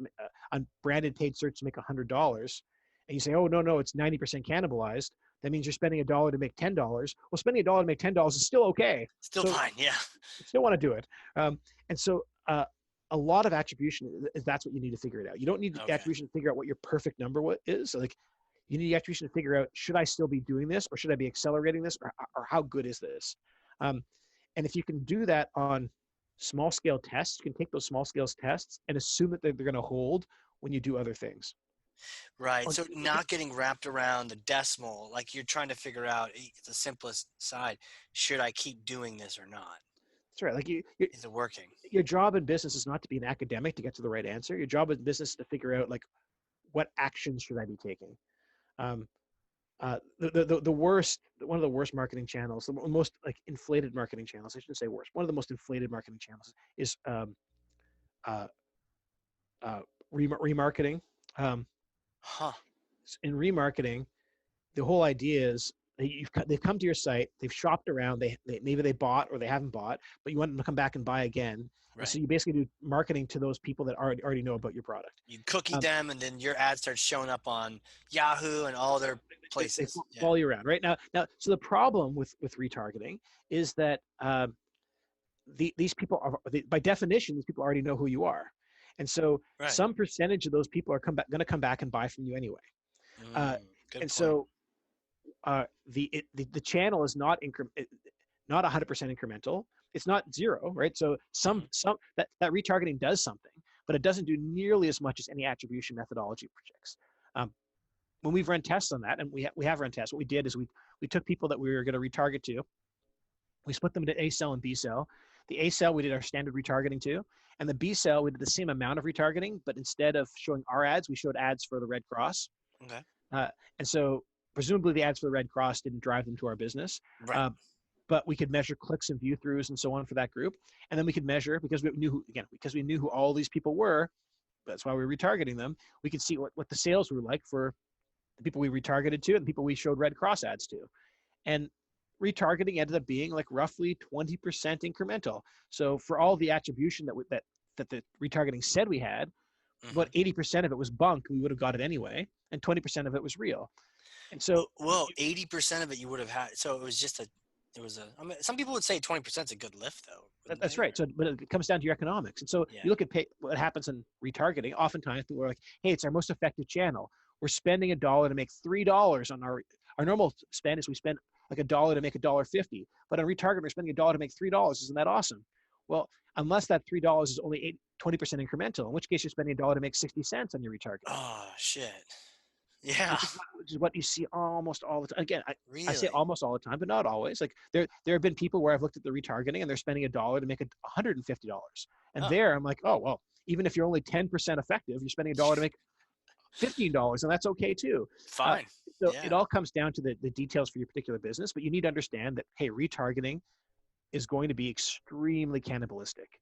on branded paid search to make $100, and you say, oh, no, it's 90% cannibalized, that means you're spending $1 to make $10. Well, spending $1 to make $10 is still okay. Still fine, yeah. You still want to do it. And so a lot of attribution, that's what you need to figure it out. You don't need attribution to figure out what your perfect number is. So like, you need attribution to figure out, should I still be doing this, or should I be accelerating this, or how good is this? And if you can do that on small scale tests, you can take those small scale tests and assume that they're going to hold when you do other things. Right. So not getting wrapped around the decimal, like you're trying to figure out the simplest side. Should I keep doing this or not? That's right. Like is it working? Your job in business is not to be an academic to get to the right answer. Your job in business is to figure out like, what actions should I be taking? The worst, one of the worst marketing channels, the most like inflated marketing channels, I shouldn't say worst, one of the most inflated marketing channels is remarketing. In remarketing, the whole idea is they've come to your site, they've shopped around, maybe they bought or they haven't bought, but you want them to come back and buy again. Right. So you basically do marketing to those people that already know about your product. You cookie them, and then your ad starts showing up on Yahoo and all their places. They follow you around, right? Now, so the problem with retargeting is that these people are, by definition, these people already know who you are, and so some percentage of those people are going to come back and buy from you anyway. So the channel is not 100% incremental. It's not zero, right? So that retargeting does something, but it doesn't do nearly as much as any attribution methodology projects. When we've run tests on that, and we have run tests, what we did is we took people that we were going to retarget to, we split them into A cell and B cell. The A cell we did our standard retargeting to, and the B cell we did the same amount of retargeting, but instead of showing our ads, we showed ads for the Red Cross. Okay. And so presumably the ads for the Red Cross didn't drive them to our business. Right. But we could measure clicks and view throughs and so on for that group. And then we could measure, because we knew who all these people were, that's why we were retargeting them, we could see what the sales were like for the people we retargeted to and the people we showed Red Cross ads to. And retargeting ended up being like roughly 20% incremental. So for all the attribution that the retargeting said we had, about 80% of it was bunk. We would have got it anyway, and 20% of it was real. And so, well, 80% of it you would have had. So it was just I mean, some people would say 20% is a good lift, though. that's right. So, but it comes down to your economics. And so you look at what happens in retargeting. Oftentimes people are like, hey, it's our most effective channel. We're spending $1 to make $3 on our normal spend is we spend like $1 to make $1.50. But on retargeting, we're spending $1 to make $3. Isn't that awesome? Well, unless that $3 is only 20% incremental, in which case you're spending $1 to make 60 cents on your retargeting. Oh, shit. Yeah. Which is what you see almost all the time. Again, really? I say almost all the time, but not always. Like there have been people where I've looked at the retargeting and they're spending $1 to make $150. And there I'm like, oh, well, even if you're only 10% effective, you're spending $1 to make $15, and that's okay too. Fine. So it all comes down to the details for your particular business, but you need to understand that, hey, retargeting is going to be extremely cannibalistic.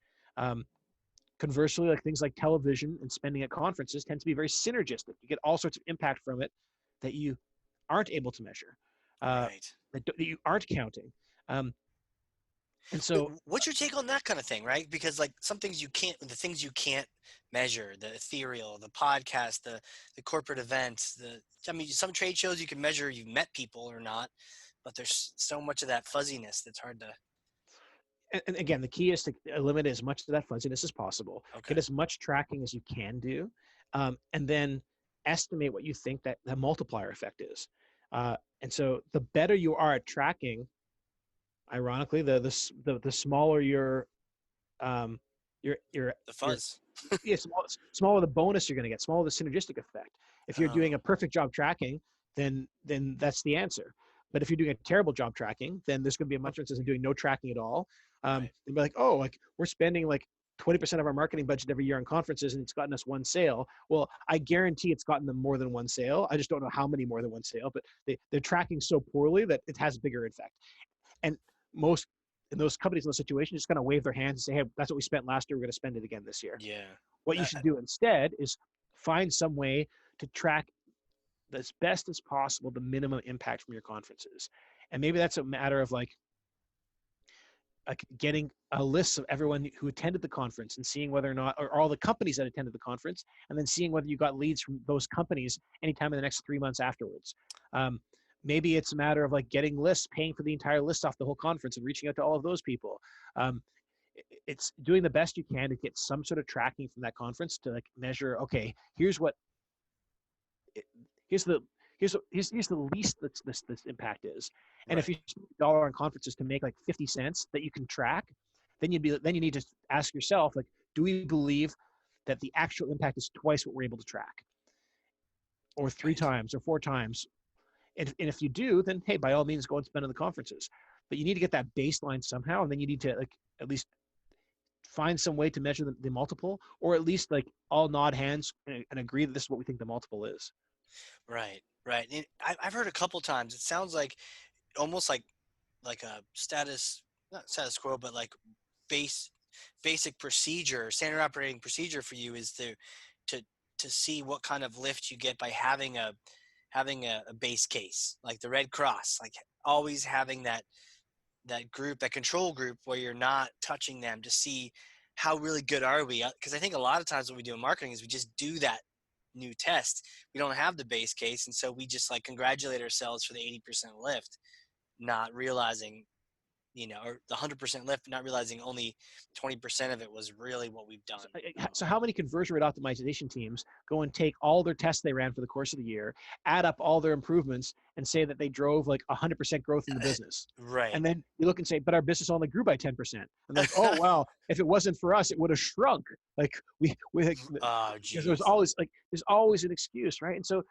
Conversely, like things like television and spending at conferences tend to be very synergistic. You get all sorts of impact from it that you aren't able to measure, right. that you aren't counting. And so, what's your take on that kind of thing, right? Because like the things you can't measure, the ethereal, the podcast, the corporate events, some trade shows you can measure you've met people or not, but there's so much of that fuzziness that's hard to. And again, the key is to eliminate as much of that fuzziness as possible. Okay. Get as much tracking as you can do, and then estimate what you think that the multiplier effect is. And so, the better you are at tracking, ironically, the smaller your the fuzz. Smaller the bonus you're going to get, smaller the synergistic effect. If you're doing a perfect job tracking, then that's the answer. But if you're doing a terrible job tracking, then there's going to be a much difference in doing no tracking at all. Right. And be like, oh, like we're spending like 20% of our marketing budget every year on conferences and it's gotten us one sale. Well, I guarantee it's gotten them more than one sale. I just don't know how many more than one sale, but they're tracking so poorly that it has a bigger effect. And most in those companies in those situations just kind of wave their hands and say, hey, that's what we spent last year. We're going to spend it again this year. Yeah. What you should do instead is find some way to track as best as possible the minimum impact from your conferences. And maybe that's a matter of like getting a list of everyone who attended the conference and seeing whether or not, or all the companies that attended the conference, and then seeing whether you got leads from those companies anytime in the next 3 months afterwards. Maybe it's a matter of like getting lists, paying for the entire list off the whole conference and reaching out to all of those people. It's doing the best you can to get some sort of tracking from that conference to like measure, okay, here's the least that this impact is. And if you spend $1 on conferences to make like 50 cents that you can track, then you need to ask yourself, like, do we believe that the actual impact is twice what we're able to track, or 3 times or 4 times? And if you do, then hey, by all means, go and spend on the conferences. But you need to get that baseline somehow, and then you need to like at least find some way to measure the multiple, or at least like all nod hands and agree that this is what we think the multiple is. Right. And I've heard a couple times. It sounds like almost like a not status quo, but like basic procedure, standard operating procedure for you is to see what kind of lift you get by having a base case, like the Red Cross, like always having that group, that control group where you're not touching them to see how really good are we. Because I think a lot of times what we do in marketing is we just do that new test. We don't have the base case, and so we just like congratulate ourselves for the 80% lift, not realizing, or the 100% lift, not realizing only 20% of it was really what we've done. So how many conversion rate optimization teams go and take all their tests they ran for the course of the year, add up all their improvements, and say that they drove like 100% growth in the business? Right. And then you look and say, but our business only grew by 10%. And they're like, oh, well, if it wasn't for us, it would have shrunk. Like there's always an excuse, right? And so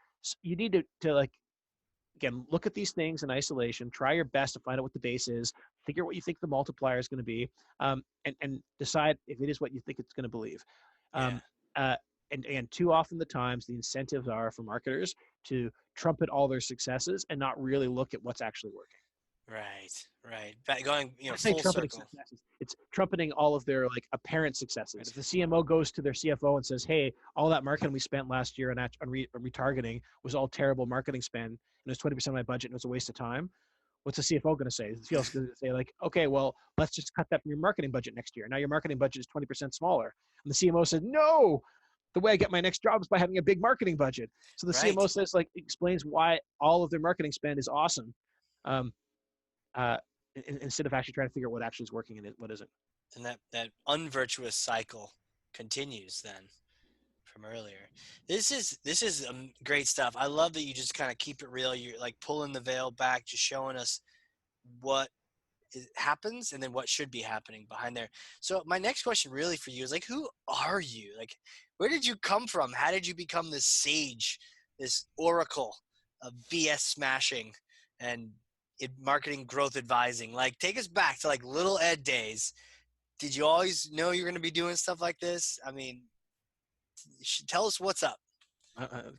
you need to like, again, look at these things in isolation, try your best to find out what the base is, figure out what you think the multiplier is going to be, and decide if it is what you think it's going to believe. And too often the times the incentives are for marketers to trumpet all their successes and not really look at what's actually working. Right. Going, I say full trumpeting circle. successes. It's trumpeting all of their like apparent successes. Right? If the CMO goes to their CFO and says, "Hey, all that marketing we spent last year on retargeting was all terrible marketing spend, and it was 20% of my budget, and it was a waste of time." What's the CFO going to say? The CFO is going to say like, "Okay, well, let's just cut that from your marketing budget next year. Now your marketing budget is 20% smaller." And the CMO says, "No, the way I get my next job is by having a big marketing budget." So the CMO Right. says like explains why all of their marketing spend is awesome. Um, uh, instead of actually trying to figure out what actually is working and what isn't. And that unvirtuous cycle continues then from earlier. This is great stuff. I love that you just kind of keep it real. You're like pulling the veil back, just showing us what happens and then what should be happening behind there. So my next question really for you is like, who are you? Like, where did you come from? How did you become this sage, this oracle of BS smashing and marketing growth advising? Like, take us back to like little Ed days. Did you always know you're going to be doing stuff like this? I mean, tell us what's up.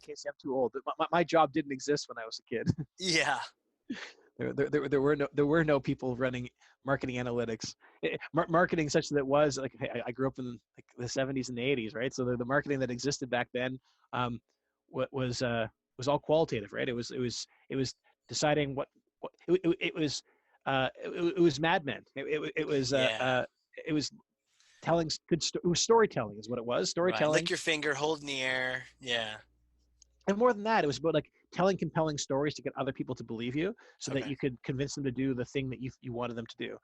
Casey, I'm too old. My job didn't exist when I was a kid. Yeah. There were no people running marketing analytics, marketing such that it was like I grew up in like the 70s and the 80s, right? So the marketing that existed back then was all qualitative, right? It was deciding it was Mad Men. Yeah. It was telling good. It was storytelling, is what it was. Right. Storytelling. Lick your finger, hold in the air. Yeah. And more than that, it was about like telling compelling stories to get other people to believe you so that Okay. you could convince them to do the thing that you wanted them to do.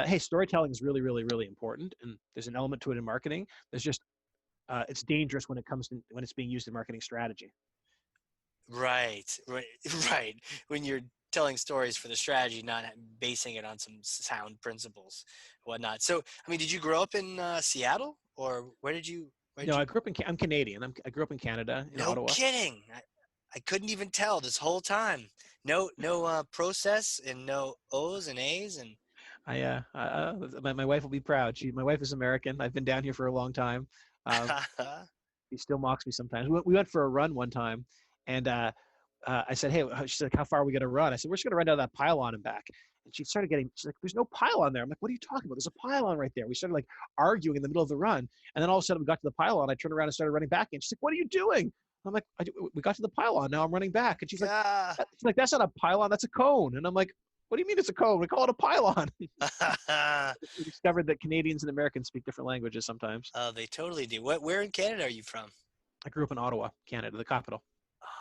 Hey, storytelling is really, really, really important. And there's an element to it in marketing. There's just, it's dangerous when when it's being used in marketing strategy. Right. Right. When you're telling stories for the strategy, not basing it on some sound principles, whatnot. So, I mean, did you grow up in Seattle, or where did No, you? I'm Canadian. I grew up in Canada, in No Ottawa. kidding. I couldn't even tell this whole time. No process and no O's and A's and. My wife will be proud. My wife is American. I've been down here for a long time. Um, he still mocks me sometimes. We went for a run one time, and I said, "Hey," she's like, "How far are we going to run?" I said, "We're just going to run down that pylon and back." And she's like, "There's no pylon there." I'm like, "What are you talking about? There's a pylon right there." We started like arguing in the middle of the run, and then all of a sudden we got to the pylon. I turned around and started running back, and she's like, "What are you doing?" I'm like, "We got to the pylon. Now I'm running back." And Ah. she's like, "That's not a pylon. That's a cone." And I'm like, "What do you mean it's a cone? We call it a pylon." We discovered that Canadians and Americans speak different languages sometimes. Oh, they totally do. Where in Canada are you from? I grew up in Ottawa, Canada, the capital.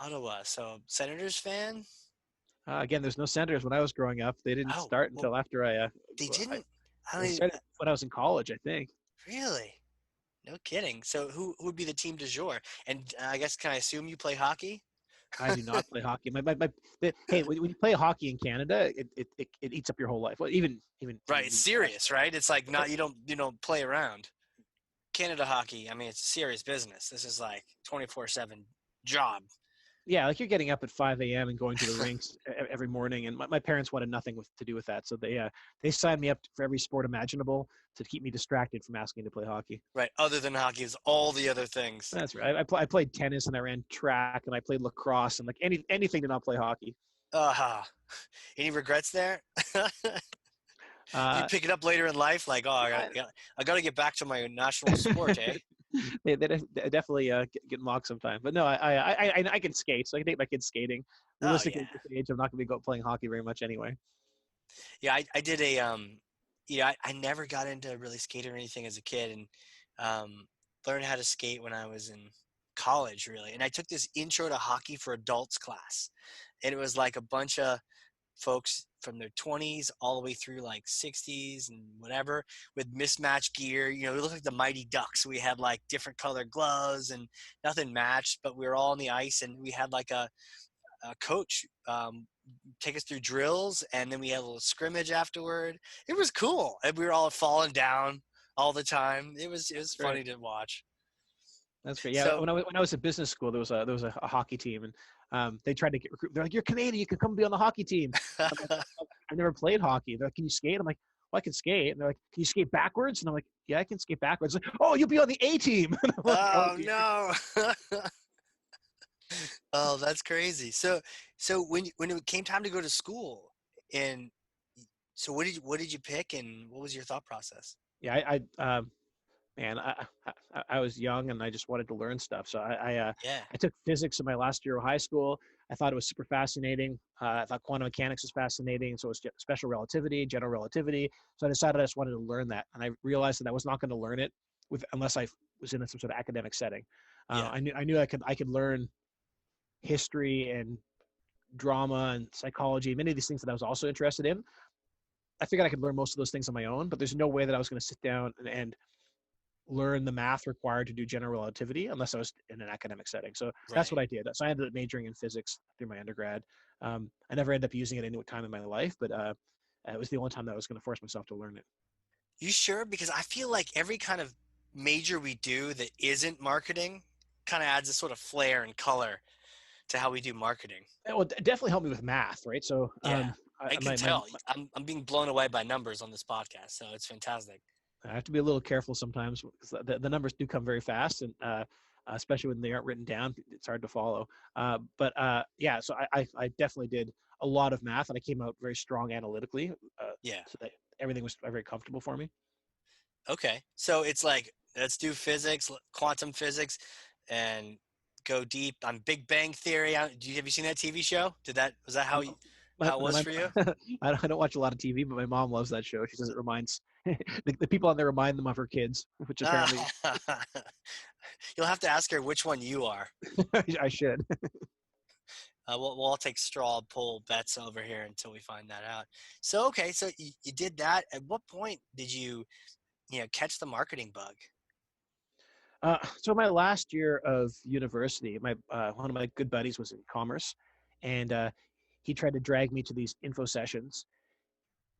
Ottawa. So, Senators fan? Again, there's no Senators when I was growing up. They didn't Oh, start well, until after they I didn't. I don't they even, started when I was in college, I think. really. No kidding. So, who would be the team du jour? And I guess, can I assume you play hockey? I do not play hockey. Hey, when you play hockey in Canada, it eats up your whole life. Well, even in Right. It's the US. serious, right? It's like not you don't play around. Canada hockey. I mean, it's a serious business. This is like 24/7 job. Yeah, like you're getting up at 5 a.m. and going to the rinks every morning. And my parents wanted nothing to do with that. So they signed me up for every sport imaginable to keep me distracted from asking to play hockey. Right. Other than hockey is all the other things. That's right. I played tennis and I ran track and I played lacrosse and like anything to not play hockey. Any regrets there? You Uh, pick it up later in life, like, oh, I, I got to get back to my national sport, eh? they definitely get mocked sometimes. But no, I can skate, so I can take my kids skating. Oh yeah, Realistically, at this age, I'm not going to be playing hockey very much anyway. yeah. I did I never got into really skating or anything as a kid, and learned how to skate when I was in college, really. And I took this intro to hockey for adults class, and it was like a bunch of folks from their 20s all the way through like 60s and whatever with mismatched gear. We looked like the Mighty Ducks. We had like different colored gloves and nothing matched, but we were all on the ice, and we had like a coach take us through drills, and then we had a little scrimmage afterward. It was cool, and we were all falling down all the time. It was funny to watch. That's great. Yeah, So when I was at business school, there was a hockey team, and they tried to get recruit. They're like, "You're Canadian, you can come be on the hockey team." I'm like, "I've never played hockey." They're like, "Can you skate?" I'm like, "Well, I can skate." And they're like, "Can you skate backwards?" And I'm like, "Yeah, I can skate backwards." Like, "Oh, you'll be on the A team." And I'm like, "Oh oh dear." no. Oh, that's crazy. So when it came time to go to school, And so what did you pick, and what was your thought process? Yeah, man, I was young and I just wanted to learn stuff. So Yeah. I took physics in my last year of high school. I thought it was super fascinating. I thought quantum mechanics was fascinating. So it was special relativity, general relativity. So I decided I just wanted to learn that, and I realized that I was not going to learn it unless I was in some sort of academic setting. Yeah. I knew I could learn history and drama and psychology, many of these things that I was also interested in. I figured I could learn most of those things on my own, but there's no way that I was going to sit down and learn the math required to do general relativity unless I was in an academic setting. So that's Right. what I did. So I ended up majoring in physics through my undergrad. I never ended up using it any time in my life, but it was the only time that I was going to force myself to learn it. You sure? Because I feel like every kind of major we do that isn't marketing kind of adds a sort of flair and color to how we do marketing. Well, it definitely helped me with math, right? So Yeah. I can tell. my I'm being blown away by numbers on this podcast, so it's fantastic. I have to be a little careful sometimes because the numbers do come very fast, and especially when they aren't written down, it's hard to follow. Yeah, so I definitely did a lot of math, and I came out very strong analytically, Yeah. so that everything was very comfortable for me. Okay. So it's like, let's do physics, quantum physics, and go deep on Big Bang Theory. Have you seen that TV show? Was that Um, how it was for you? I don't watch a lot of TV, but my mom loves that show. She says it reminds the people on there remind them of her kids, which apparently You'll have to ask her which one you are. I should. We'll all take straw poll bets over here until we find that out. So, okay, so you did that. At what point did you catch the marketing bug? So my last year of university, my one of my good buddies was in commerce, and he tried to drag me to these info sessions.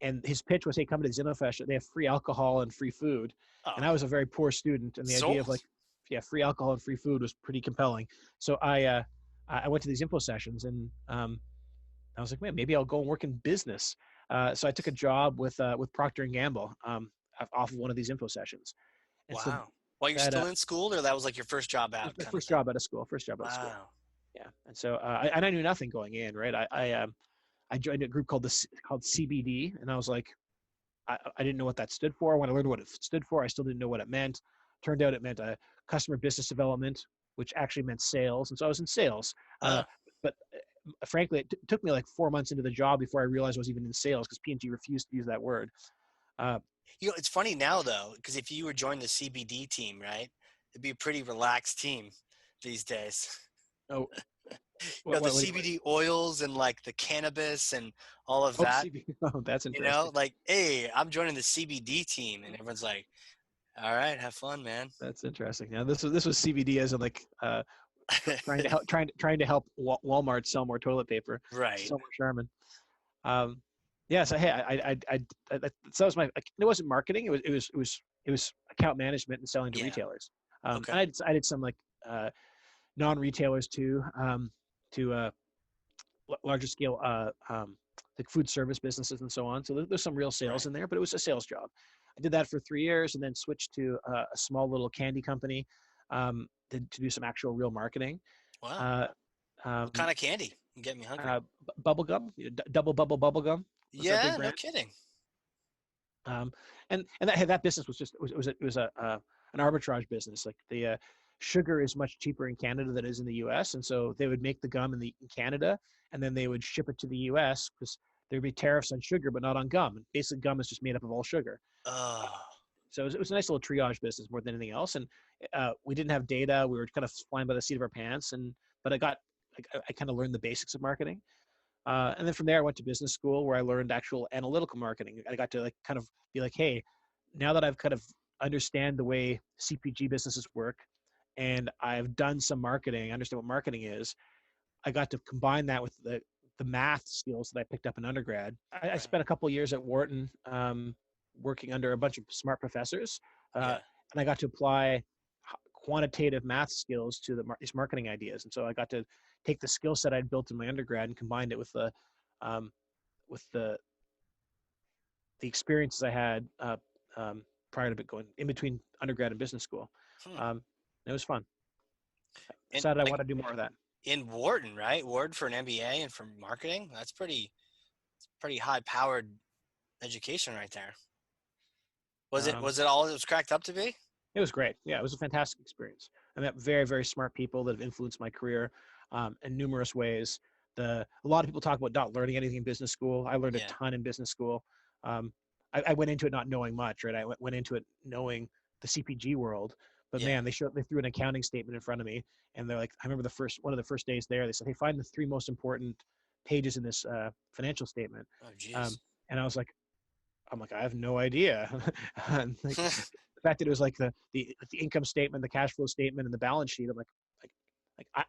And his pitch was, "Hey, come to these info sessions. They have free alcohol and free food." Oh, And I was a very poor student, and the idea of sold. like, yeah, free alcohol and free food was pretty compelling. So I went to these info sessions, and I was like, man, maybe I'll go and work in business. So I took a job with Procter and Gamble off of one of these info sessions, and so Wow. While you're that still in school, or that was like your first job it was out my kind of first thing? job out of school. First job out of school. Wow. Yeah, and so I knew nothing going in. Right, I joined a group called CBD, and I was like, I didn't know what that stood for. When I learned what it stood for, I still didn't know what it meant. Turned out it meant customer business development, which actually meant sales, and so I was in sales. Uh, But frankly, it took me like 4 months into the job before I realized I was even in sales because P&G refused to use that word. Uh, it's funny now though, because if you were joining the CBD team, right, it'd be a pretty relaxed team these days. oh, The what do you? CBD oils and like the cannabis and all of Oh, that. CBD. Oh, that's interesting. Like, hey, I'm joining the CBD team, and everyone's like, all right, have fun, man. That's interesting. Now this was CBD as in like trying to help Walmart sell more toilet paper, Right. sell more Charmin. Um, yeah. So hey, so that was it wasn't marketing. It was account management and selling to Yeah. retailers. Okay. And I did some like non-retailers too, to larger scale like food service businesses and so on. So there's some real sales Right. in there, but it was a sales job. I did that for 3 years and then switched to a small little candy company to do some actual real marketing. Wow. Uh, What um, kind of candy? You get me hungry. Bubble gum, double bubble gum was our big Yeah, no brand. kidding. Um, and that business was just it was an arbitrage business. Like the sugar is much cheaper in Canada than it is in the U.S. And so they would make the gum in Canada, and then they would ship it to the U.S. because there would be tariffs on sugar, but not on gum. And basically, gum is just made up of all sugar. Oh, So it was a nice little triage business more than anything else. And we didn't have data. We were kind of flying by the seat of our pants. But I kind of learned the basics of marketing. And then from there, I went to business school where I learned actual analytical marketing. I got to like kind of be like, hey, now that I've kind of understand the way CPG businesses work, and I've done some marketing, I understand what marketing is. I got to combine that with the math skills that I picked up in undergrad. I right. spent a couple of years at Wharton working under a bunch of smart professors, uh, Yeah. and I got to apply quantitative math skills to these marketing ideas. And so I got to take the skill set I'd built in my undergrad and combined it um, with the experiences I had prior to going in between undergrad and business school. Hmm. Um, it was fun. I And decided I like want to do more of that. in Wharton, right? Wharton for an MBA and for marketing. That's pretty. pretty high powered education right there. Was it Um, all it was cracked up to be? It was great. Yeah, it was a fantastic experience. I met very, very smart people that have influenced my career in numerous ways. A lot of people talk about not learning anything in business school. I learned a Yeah. ton in business school. Um, I went into it not knowing much, right? I went into it knowing the CPG world, but Yeah. man, they threw an accounting statement in front of me, and they're like, I remember one of the first days there, they said, "Hey, find the three most important pages in this financial statement," Oh, um, jeez. and I'm like, I have no idea. And like, the fact that it was like the income statement, the cash flow statement, and the balance sheet, I'm like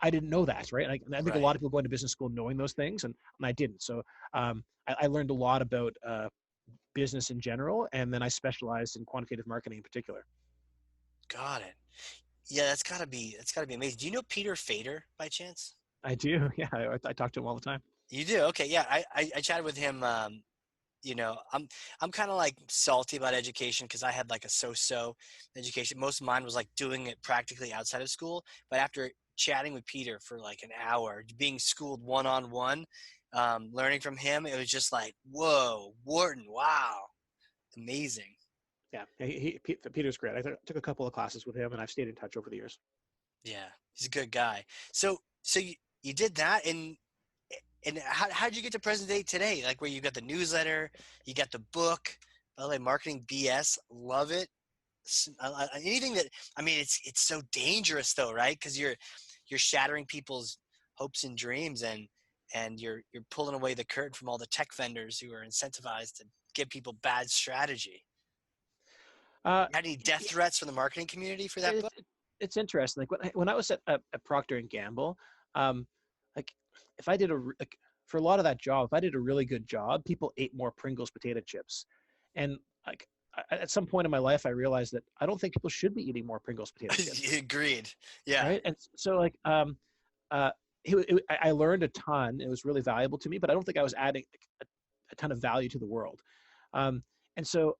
I didn't know that, right? And I think a Right. lot of people go into business school knowing those things, and I didn't. So I learned a lot about business in general, and then I specialized in quantitative marketing in particular. Got it. Yeah, that's gotta be amazing. Do you know Peter Fader by chance? I do, yeah. I talk to him all the time. You do? Okay, yeah. I chatted with him. You know, I'm kind of like salty about education because I had like a so-so education. Most of mine was like doing it practically outside of school. But after chatting with Peter for like an hour, being schooled one-on-one, learning from him, it was just like, whoa, Wharton, wow, amazing. Yeah, Peter's great. Took a couple of classes with him, and I've stayed in touch over the years. Yeah, he's a good guy. So you did that, and how did you get to present day today? Like where you got the newsletter, you got the book, by the way, marketing BS, love it. Anything that I mean, it's so dangerous though, right? Because you're shattering people's hopes and dreams, and you're pulling away the curtain from all the tech vendors who are incentivized to give people bad strategy. Uh, You had any death threats from the marketing community for that it's book? it's interesting. Like when I was at Procter and Gamble, um, like if I did like for a lot of that job, if I did a really good job, people ate more Pringles potato chips, and like at some point in my life, I realized that I don't think people should be eating more Pringles potato chips, Agreed. Yeah. right? And so like uh, I learned a ton. It was really valuable to me, but I don't think I was adding a ton of value to the world. Um, and so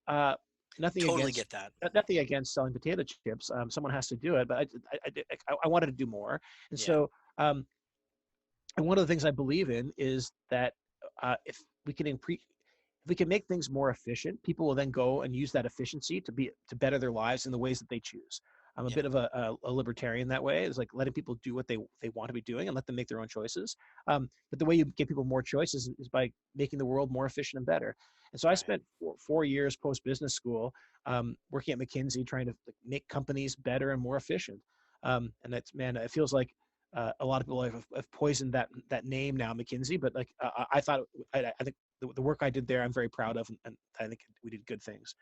nothing Totally against get that. nothing against selling potato chips. Someone has to do it, but I wanted to do more. And Yeah. so and one of the things I believe in is that if we can if we can make things more efficient, people will then go and use that efficiency to better their lives in the ways that they choose. I'm a Yeah. bit of a libertarian that way. It's like letting people do what they want to be doing and let them make their own choices. But the way you give people more choices is by making the world more efficient and better. And so I Right. spent 4 years post business school working at McKinsey, trying to make companies better and more efficient. And that's man, it feels like a lot of people have poisoned that name now, McKinsey. But like I thought, I think the work I did there, I'm very proud of, and I think we did good things.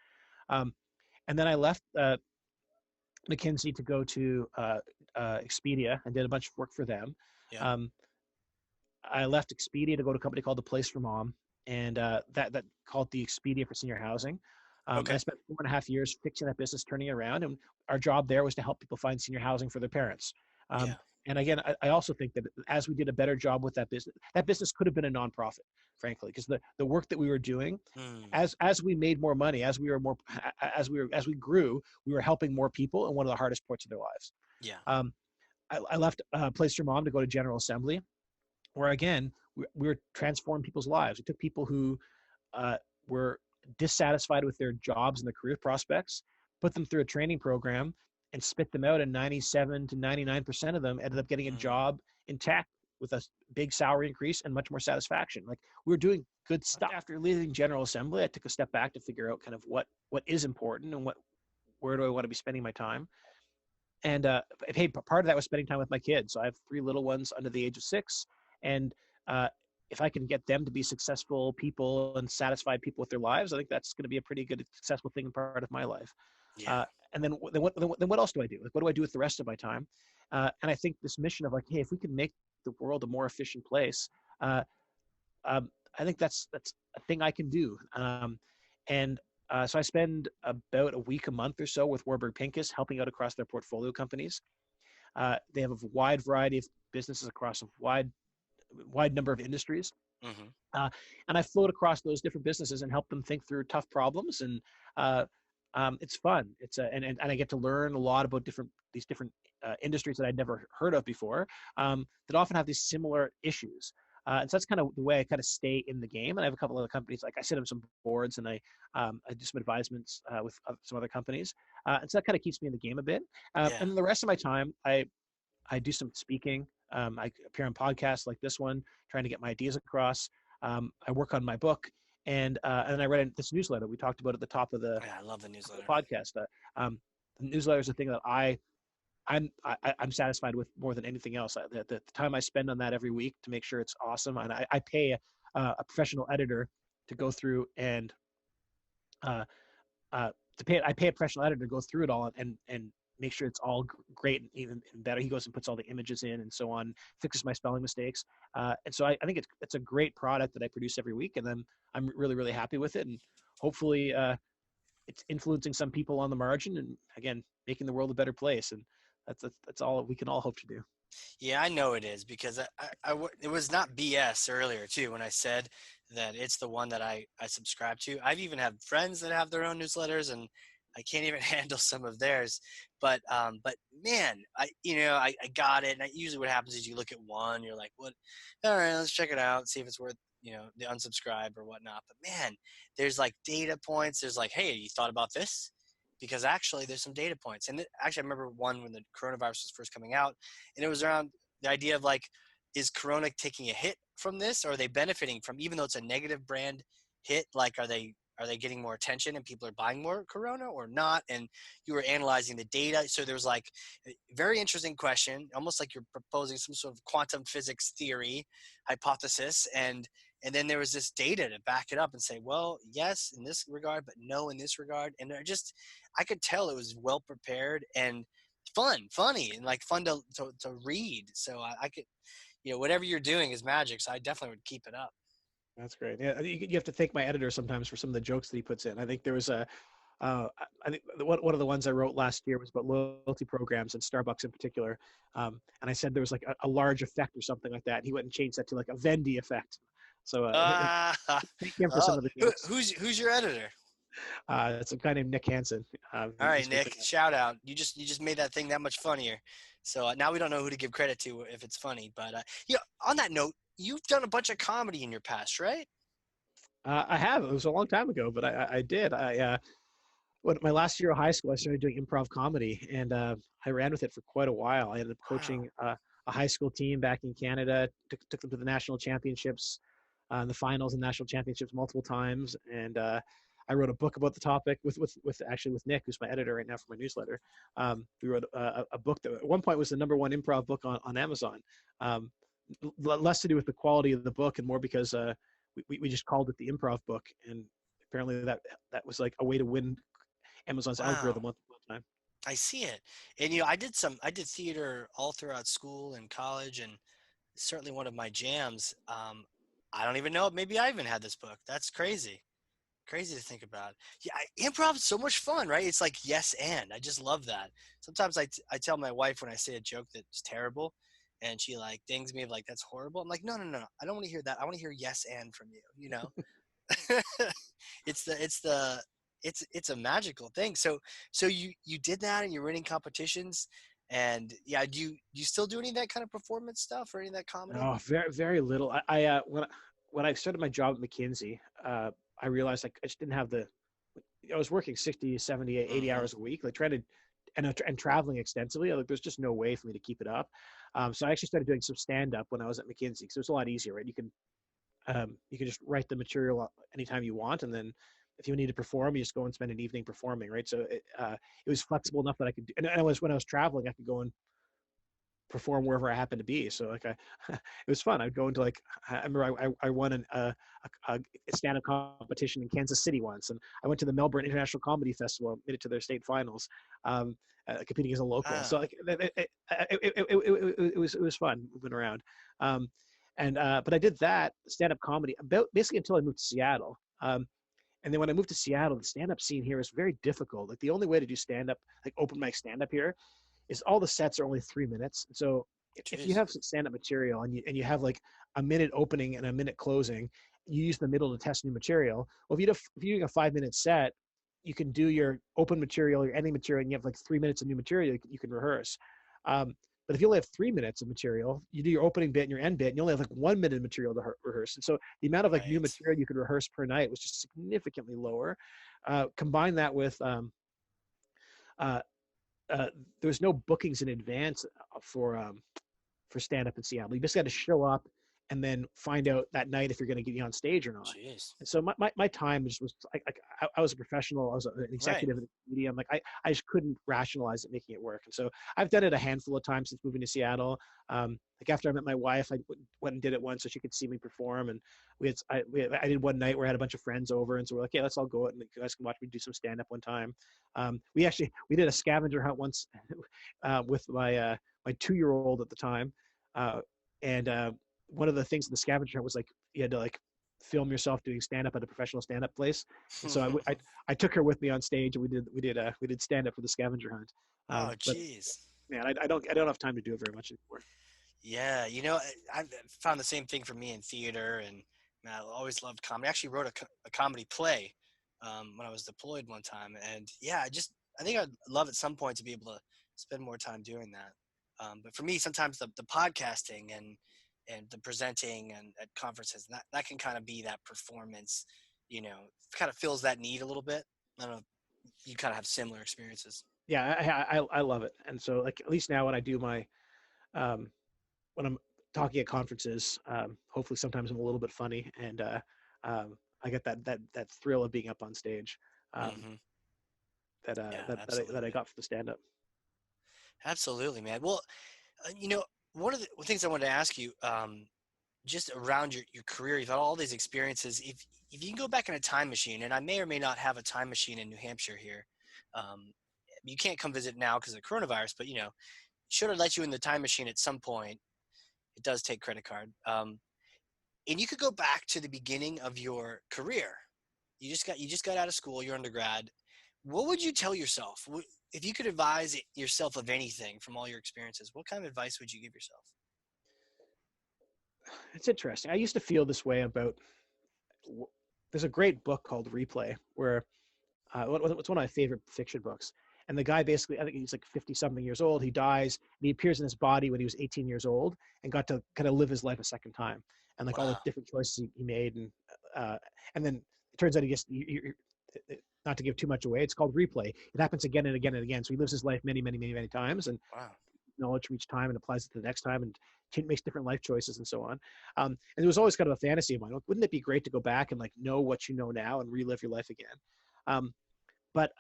Um, and then I left McKinsey to go to Expedia and did a bunch of work for them. Yeah. Um, I left Expedia to go to a company called The Place for Mom, and that called the Expedia for senior housing. And I Okay. spent 4.5 years fixing that business, turning it around. And our job there was to help people find senior housing for their parents. Yeah. And again, I also think that as we did a better job with that business could have been a nonprofit, frankly, because the work that we were doing, Hmm. as we made more money, as we grew, we were helping more people in one of the hardest parts of their lives. Yeah. Um, I left Place for Mom to go to General Assembly, where again we were transforming people's lives. We took people who were dissatisfied with their jobs and their career prospects, put them through a training program, and spit them out. And 97 to 99% of them ended up getting a Hmm. job in tech with a big salary increase and much more satisfaction. Like we were doing good stuff. After leaving General Assembly, I took a step back to figure out kind of what is important and where do I want to be spending my time. And hey, part of that was spending time with my kids. So I have 3 little ones under the age of 6, and uh, if I can get them to be successful people and satisfied people with their lives, I think that's going to be a pretty good, successful thing and part of my life. Yeah. And then what else do I do? Like, what do I do with the rest of my time? And I think this mission of like, hey, if we can make the world a more efficient place, uh, I think that's a thing I can do. And so I spend about a week, a month or so with Warburg Pincus, helping out across their portfolio companies. They have a wide variety of businesses across a wide number of industries. Hmm. Uh, and I float across those different businesses and help them think through tough problems. And uh, it's fun. And I get to learn a lot about these different industries that I'd never heard of before, that often have these similar issues. And so that's kind of the way I kind of stay in the game. And I have a couple other companies, like I sit on some boards and I do some advisements with some other companies. And so that kind of keeps me in the game a bit. And Yeah. then the rest of my time, I do some speaking. I appear on podcasts like this one, trying to get my ideas across. I work on my book, and I read this newsletter we talked about at the top of the Yeah, I love the newsletter. podcast. The newsletter is the thing that I'm satisfied with more than anything else. The time I spend on that every week to make sure it's awesome, and I pay a professional editor to go through and uh, I pay a professional editor to go through it all and make sure it's all great and even better. He goes and puts all the images in and so on, fixes my spelling mistakes. And so I think it's a great product that I produce every week, and I'm really, really happy with it. And hopefully it's influencing some people on the margin and, again, making the world a better place. And that's all we can all hope to do. Yeah, I know it is, because it was not BS earlier too when I said that it's the one that I subscribe to. I've even had friends that have their own newsletters, and I can't even handle some of theirs. But man, I got it. And usually what happens is you look at one, you're like, what? All right, let's check it out, see if it's worth the unsubscribe or whatnot. But man, there's like data points. There's like, hey, you thought about this? Because actually there's some data points. And actually I remember one when the coronavirus was first coming out, and it was around the idea of like, is Corona taking a hit from this, or are they benefiting from, even though it's a negative brand hit, like are they getting more attention and people are buying more Corona or not? And you were analyzing the data. So there was like a very interesting question, almost like you're proposing some sort of quantum physics theory hypothesis, and then there was this data to back it up and say, well, yes, in this regard, but no, in this regard. And I could tell it was well prepared and funny, and like fun to read. So I could, whatever you're doing is magic. So I definitely would keep it up. That's great. Yeah, you have to thank my editor sometimes for some of the jokes that he puts in. I think there was I think one of the ones I wrote last year was about loyalty programs and Starbucks in particular. And I said there was like a large effect or something like that. And he went and changed that to like a Vendy effect. So thank him for some of the jokes. Who's your editor? It's a guy named Nick Hansen. All right, Nick, shout out. You just made that thing that much funnier. So now we don't know who to give credit to if it's funny. But on that note, you've done a bunch of comedy in your past, right? I have. It was a long time ago, but I did. My last year of high school, I started doing improv comedy, and I ran with it for quite a while. I ended up coaching a high school team back in Canada, took them to the national championships, the finals and national championships multiple times, and I wrote a book about the topic with Nick, who's my editor right now for my newsletter. We wrote a book that at one point was the #1 improv book on Amazon. Less to do with the quality of the book and more because we just called it the improv book, and apparently that was like a way to win Amazon's algorithm one time. I see it. And I did theater all throughout school and college, and certainly one of my jams. I don't even know, maybe I even had this book. That's crazy to think about. Yeah, improv is so much fun, right? It's like yes and. I just love that. Sometimes I tell my wife when I say a joke that's terrible, and she like dings me like that's horrible. I'm like, no, I don't want to hear that. I want to hear yes and from you. It's a magical thing. So you did that, and you're winning competitions, and yeah, do you still do any of that kind of performance stuff or any of that comedy? Oh, very, very little. I when I started my job at McKinsey, I realized I just didn't have I was working 60, 70, 80 hours a week, like trying to, and traveling extensively. Like there's just no way for me to keep it up. So I actually started doing some stand-up when I was at McKinsey, because it was a lot easier, right? You can just write the material anytime you want, and then if you need to perform, you just go and spend an evening performing, right? So it was flexible enough that I could, and when I was traveling, I could go and perform wherever I happened to be. So like it was fun. I'd go into I remember I won a stand-up competition in Kansas City once, and I went to the Melbourne International Comedy Festival, made it to their state finals, competing as a local. So like it was fun moving around. But I did that stand-up comedy about basically until I moved to Seattle. And then when I moved to Seattle, the stand-up scene here is very difficult. Like the only way to do stand-up, like open mic stand-up here, is all the sets are only 3 minutes. So if you have some stand-up material and you have like a minute opening and a minute closing, you use the middle to test new material. Well, if you're doing a 5-minute set, you can do your open material, your ending material, and you have like 3 minutes of new material you can rehearse. But if you only have 3 minutes of material, you do your opening bit and your end bit, and you only have like 1 minute of material to rehearse. And so the amount of like new Right. material you could rehearse per night was just significantly lower. Combine that with uh, there was no bookings in advance for stand up in Seattle. You just got to show up and then find out that night if you're going to get you on stage or not. Jeez. And so my time just was like I was a professional, I was an Right. executive in the media. I'm like I just couldn't rationalize it making it work. And so I've done it a handful of times since moving to Seattle. Like after I met my wife, I went and did it once so she could see me perform. And I did one night where I had a bunch of friends over, and so we're like, yeah, let's all go out and you guys can watch me do some stand up one time. We did a scavenger hunt once with my 2-year-old at the time. And one of the things in the scavenger hunt was like you had to like film yourself doing stand up at a professional stand up place. And so I took her with me on stage, and we did stand up for the scavenger hunt. Oh, But geez. man, I don't have time to do it very much anymore. Yeah, I found the same thing for me in theater, and man, I always loved comedy. I actually wrote a comedy play when I was deployed one time, and yeah, I think I'd love at some point to be able to spend more time doing that. But for me, sometimes the podcasting and the presenting and at conferences, that can kind of be that performance, kind of fills that need a little bit. I don't know. You kind of have similar experiences. Yeah, I love it. And so like at least now when I do my when I'm talking at conferences, hopefully sometimes I'm a little bit funny, and I get that thrill of being up on stage Hmm. that Yeah, that I absolutely. got for the stand up. Absolutely, man. Well, one of the things I wanted to ask you, just around your career, you've had all these experiences. If you can go back in a time machine, and I may or may not have a time machine in New Hampshire here, um, you can't come visit now because of the coronavirus, but should I let you in the time machine at some point? It does take credit card, and you could go back to the beginning of your career. You just got out of school, your undergrad. What would you tell yourself if you could advise yourself of anything from all your experiences? What kind of advice would you give yourself? It's interesting. I used to feel this way about. There's a great book called Replay where it's one of my favorite fiction books. And the guy basically, I think he's like 50 something years old. He dies and he appears in his body when he was 18 years old and got to kind of live his life a second time. And like all the Wow. different choices he made. And then it turns out he gets, not to give too much away, it's called Replay. It happens again and again and again. So he lives his life many, many, many, many times. And Wow. knowledge from each time and applies it to the next time and makes different life choices and so on. And it was always kind of a fantasy of mine. Wouldn't it be great to go back and like know what you know now and relive your life again? But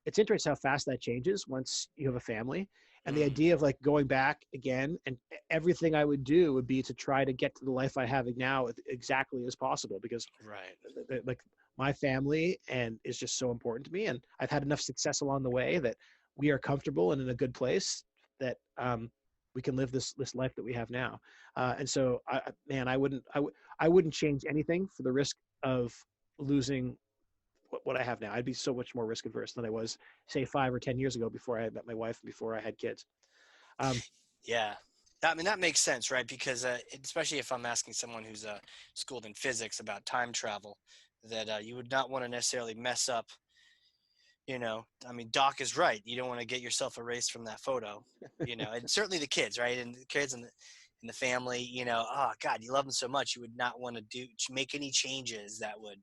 it's interesting how fast that changes once you have a family. And the Mm, idea of like going back again, and everything I would do would be to try to get to the life I have now exactly as possible, because right. like my family and is just so important to me. And I've had enough success along the way that we are comfortable and in a good place that we can live this life that we have now. And so, I wouldn't change anything for the risk of losing what I have now. I'd be so much more risk averse than I was, say, 5 or 10 years ago before I met my wife and before I had kids. Um, Yeah. I mean, that makes sense, right? Because especially if I'm asking someone who's schooled in physics about time travel, that you would not want to necessarily mess up. I mean, Doc is right. You don't want to get yourself erased from that photo. And certainly the kids, right? And the kids and the family. Oh God, you love them so much, you would not want to make any changes that would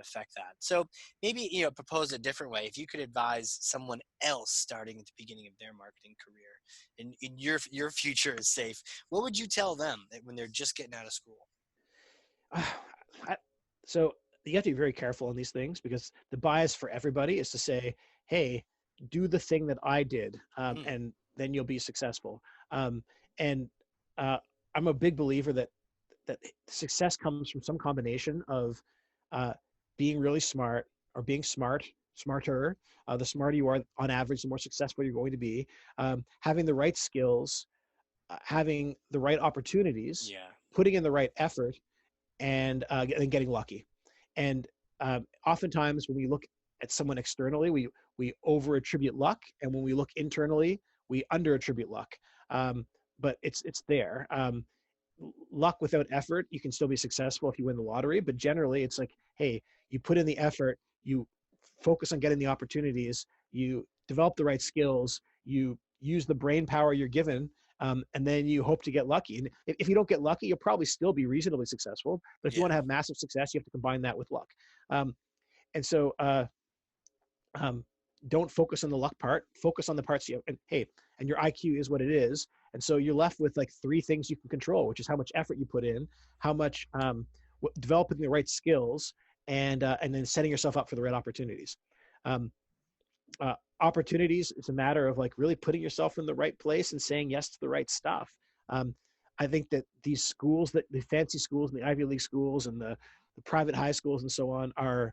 affect that. So maybe propose a different way. If you could advise someone else starting at the beginning of their marketing career, and your future is safe, what would you tell them when they're just getting out of school? so you have to be very careful on these things, because the bias for everybody is to say, hey, do the thing that I did, Hmm. and then you'll be successful. And I'm a big believer that success comes from some combination of uh, being really smart, or being smarter. The smarter you are on average, the more successful you're going to be. Having the right skills, having the right opportunities, Yeah. putting in the right effort, and getting lucky. And oftentimes when we look at someone externally, we over attribute luck, and when we look internally, we under attribute luck. But it's there. Luck without effort, you can still be successful if you win the lottery. But generally, it's like, hey, you put in the effort, you focus on getting the opportunities, you develop the right skills, you use the brain power you're given, and then you hope to get lucky. And if you don't get lucky, you'll probably still be reasonably successful. But if you Yeah. want to have massive success, you have to combine that with luck. And so don't focus on the luck part. Focus on the parts you have. And hey, and your IQ is what it is. And so you're left with like 3 things you can control, which is how much effort you put in, how much developing the right skills, and then setting yourself up for the right opportunities. Um, Opportunities, it's a matter of like really putting yourself in the right place and saying yes to the right stuff. I think that these schools, that the fancy schools and the Ivy League schools and the private high schools and so on are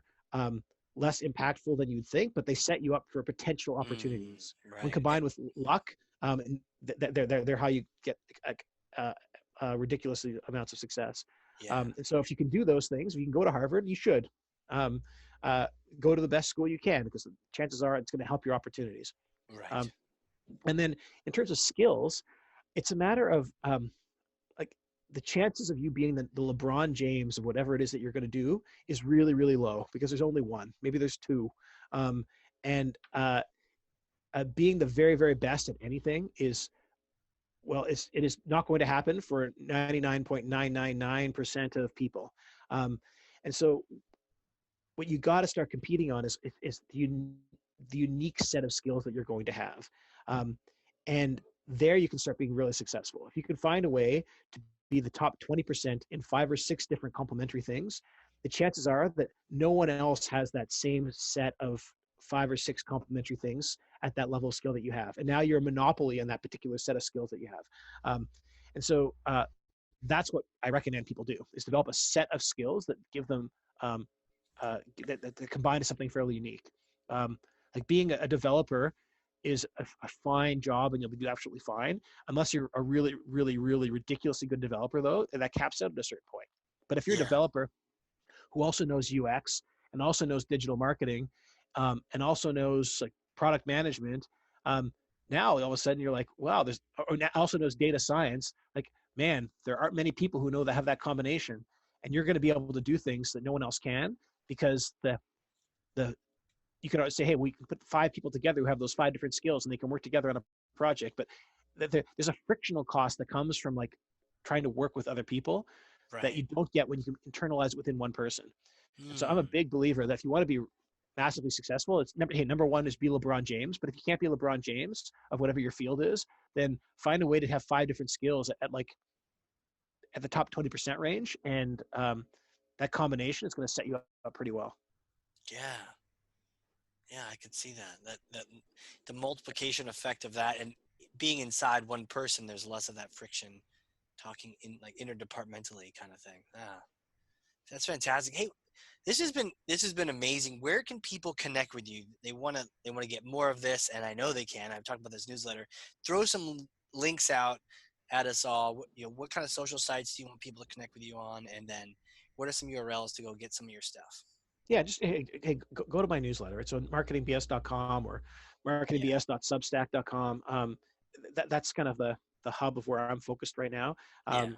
less impactful than you'd think, but they set you up for potential opportunities. Right. When combined with luck, and they're how you get ridiculous amounts of success. Yeah. And so if you can do those things, if you can go to Harvard, you should. Go to the best school you can, because the chances are it's going to help your opportunities. Right. And then in terms of skills, it's a matter of like the chances of you being the LeBron James of whatever it is that you're going to do is really, really low, because there's only one, maybe there's 2. And being the very, very best at anything is, well, it is not going to happen for 99.999% of people. And so what you got to start competing on is the unique set of skills that you're going to have. And there you can start being really successful. If you can find a way to be the top 20% in 5 or 6 different complementary things, the chances are that no one else has that same set of 5 or 6 complementary things at that level of skill that you have. And now you're a monopoly on that particular set of skills that you have. And so that's what I recommend people do, is develop a set of skills that give them that combine to something fairly unique. Like being a developer is a fine job, and you'll do absolutely fine, unless you're a really, really, really ridiculously good developer, though, and that caps out at a certain point. But if you're a developer who also knows UX and also knows digital marketing, and also knows like product management, now all of a sudden you're like, wow, also knows data science. Like, man, there aren't many people who know that have that combination, and you're going to be able to do things that no one else can, because you could always say, hey, we can put 5 people together who have those 5 different skills, and they can work together on a project. But there's a frictional cost that comes from like trying to work with other people that you don't get when you can internalize it within one person. And so I'm a big believer that if you want to be massively successful, it's number 1 is be LeBron James. But if you can't be LeBron James of whatever your field is, then find a way to have 5 different skills at the top 20% range, and that combination is going to set you up pretty well. Yeah, I could see that the multiplication effect of that, and being inside one person, there's less of that friction, talking in like interdepartmentally kind of thing. That's fantastic. Hey, this has been amazing. Where can people connect with you? They want to get more of this, and I know they can. I've talked about this newsletter. Throw some links out at us all. What kind of social sites do you want people to connect with you on, and then what are some URLs to go get some of your stuff? Yeah, just go to my newsletter. It's on marketingbs.com or marketingbs.substack.com. That's kind of the hub of where I'm focused right now. I'm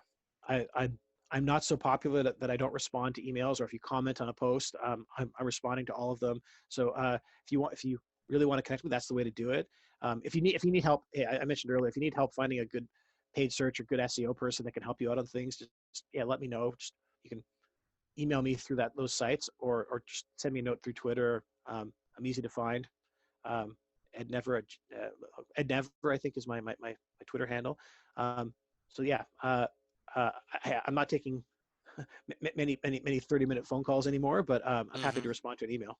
not so popular that I don't respond to emails, or if you comment on a post, I'm responding to all of them. So if you really want to connect with me, that's the way to do it. If you need help, hey, I mentioned earlier, if you need help finding a good paid search or good SEO person that can help you out on things, just let me know. You can email me through those sites, or just send me a note through Twitter. I'm easy to find. Ed Never, I think is my Twitter handle. So yeah, I'm not taking many 30-minute phone calls anymore, but I'm happy to respond to an email.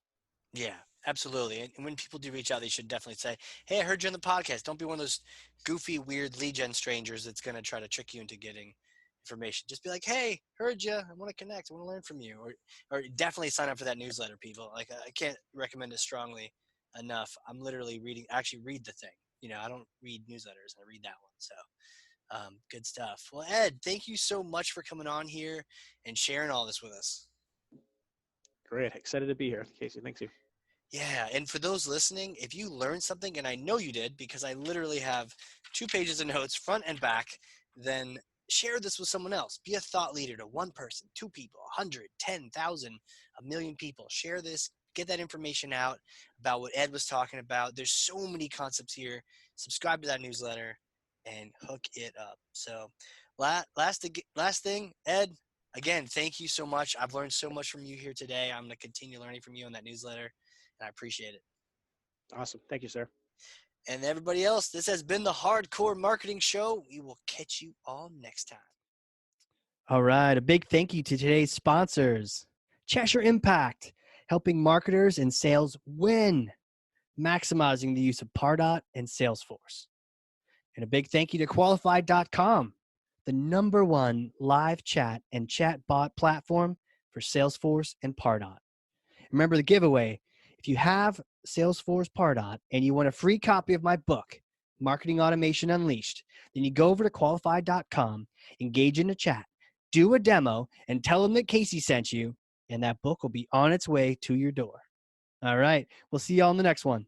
Yeah, absolutely. And when people do reach out, they should definitely say, hey, I heard you on the podcast. Don't be one of those goofy, weird lead gen strangers that's going to try to trick you into getting information. Just be like, hey, heard you. I want to connect. I want to learn from you. Or definitely sign up for that newsletter, people. Like, I can't recommend it strongly enough. I'm literally read the thing. I don't read newsletters. I read that one. So good stuff. Well, Ed, thank you so much for coming on here and sharing all this with us. Great. Excited to be here, Casey. Thanks you. Yeah, and for those listening, if you learned something, and I know you did because I literally have 2 pages of notes, front and back, then share this with someone else. Be a thought leader to one person, 2 people, 100, 10,000, a million people. Share this, get that information out about what Ed was talking about. There's so many concepts here. Subscribe to that newsletter and hook it up. So last thing, Ed, again, thank you so much. I've learned so much from you here today. I'm going to continue learning from you on that newsletter, and I appreciate it. Awesome. Thank you, sir. And everybody else, this has been the Hardcore Marketing Show. We will catch you all next time. All right. A big thank you to today's sponsors. Cheshire Impact, helping marketers and sales win, maximizing the use of Pardot and Salesforce. And a big thank you to Qualified.com, the #1 live chat and chatbot platform for Salesforce and Pardot. Remember the giveaway. If you have Salesforce Pardot and you want a free copy of my book, Marketing Automation Unleashed, then you go over to Qualified.com, engage in a chat, do a demo, and tell them that Casey sent you, and that book will be on its way to your door. All right. We'll see you all in the next one.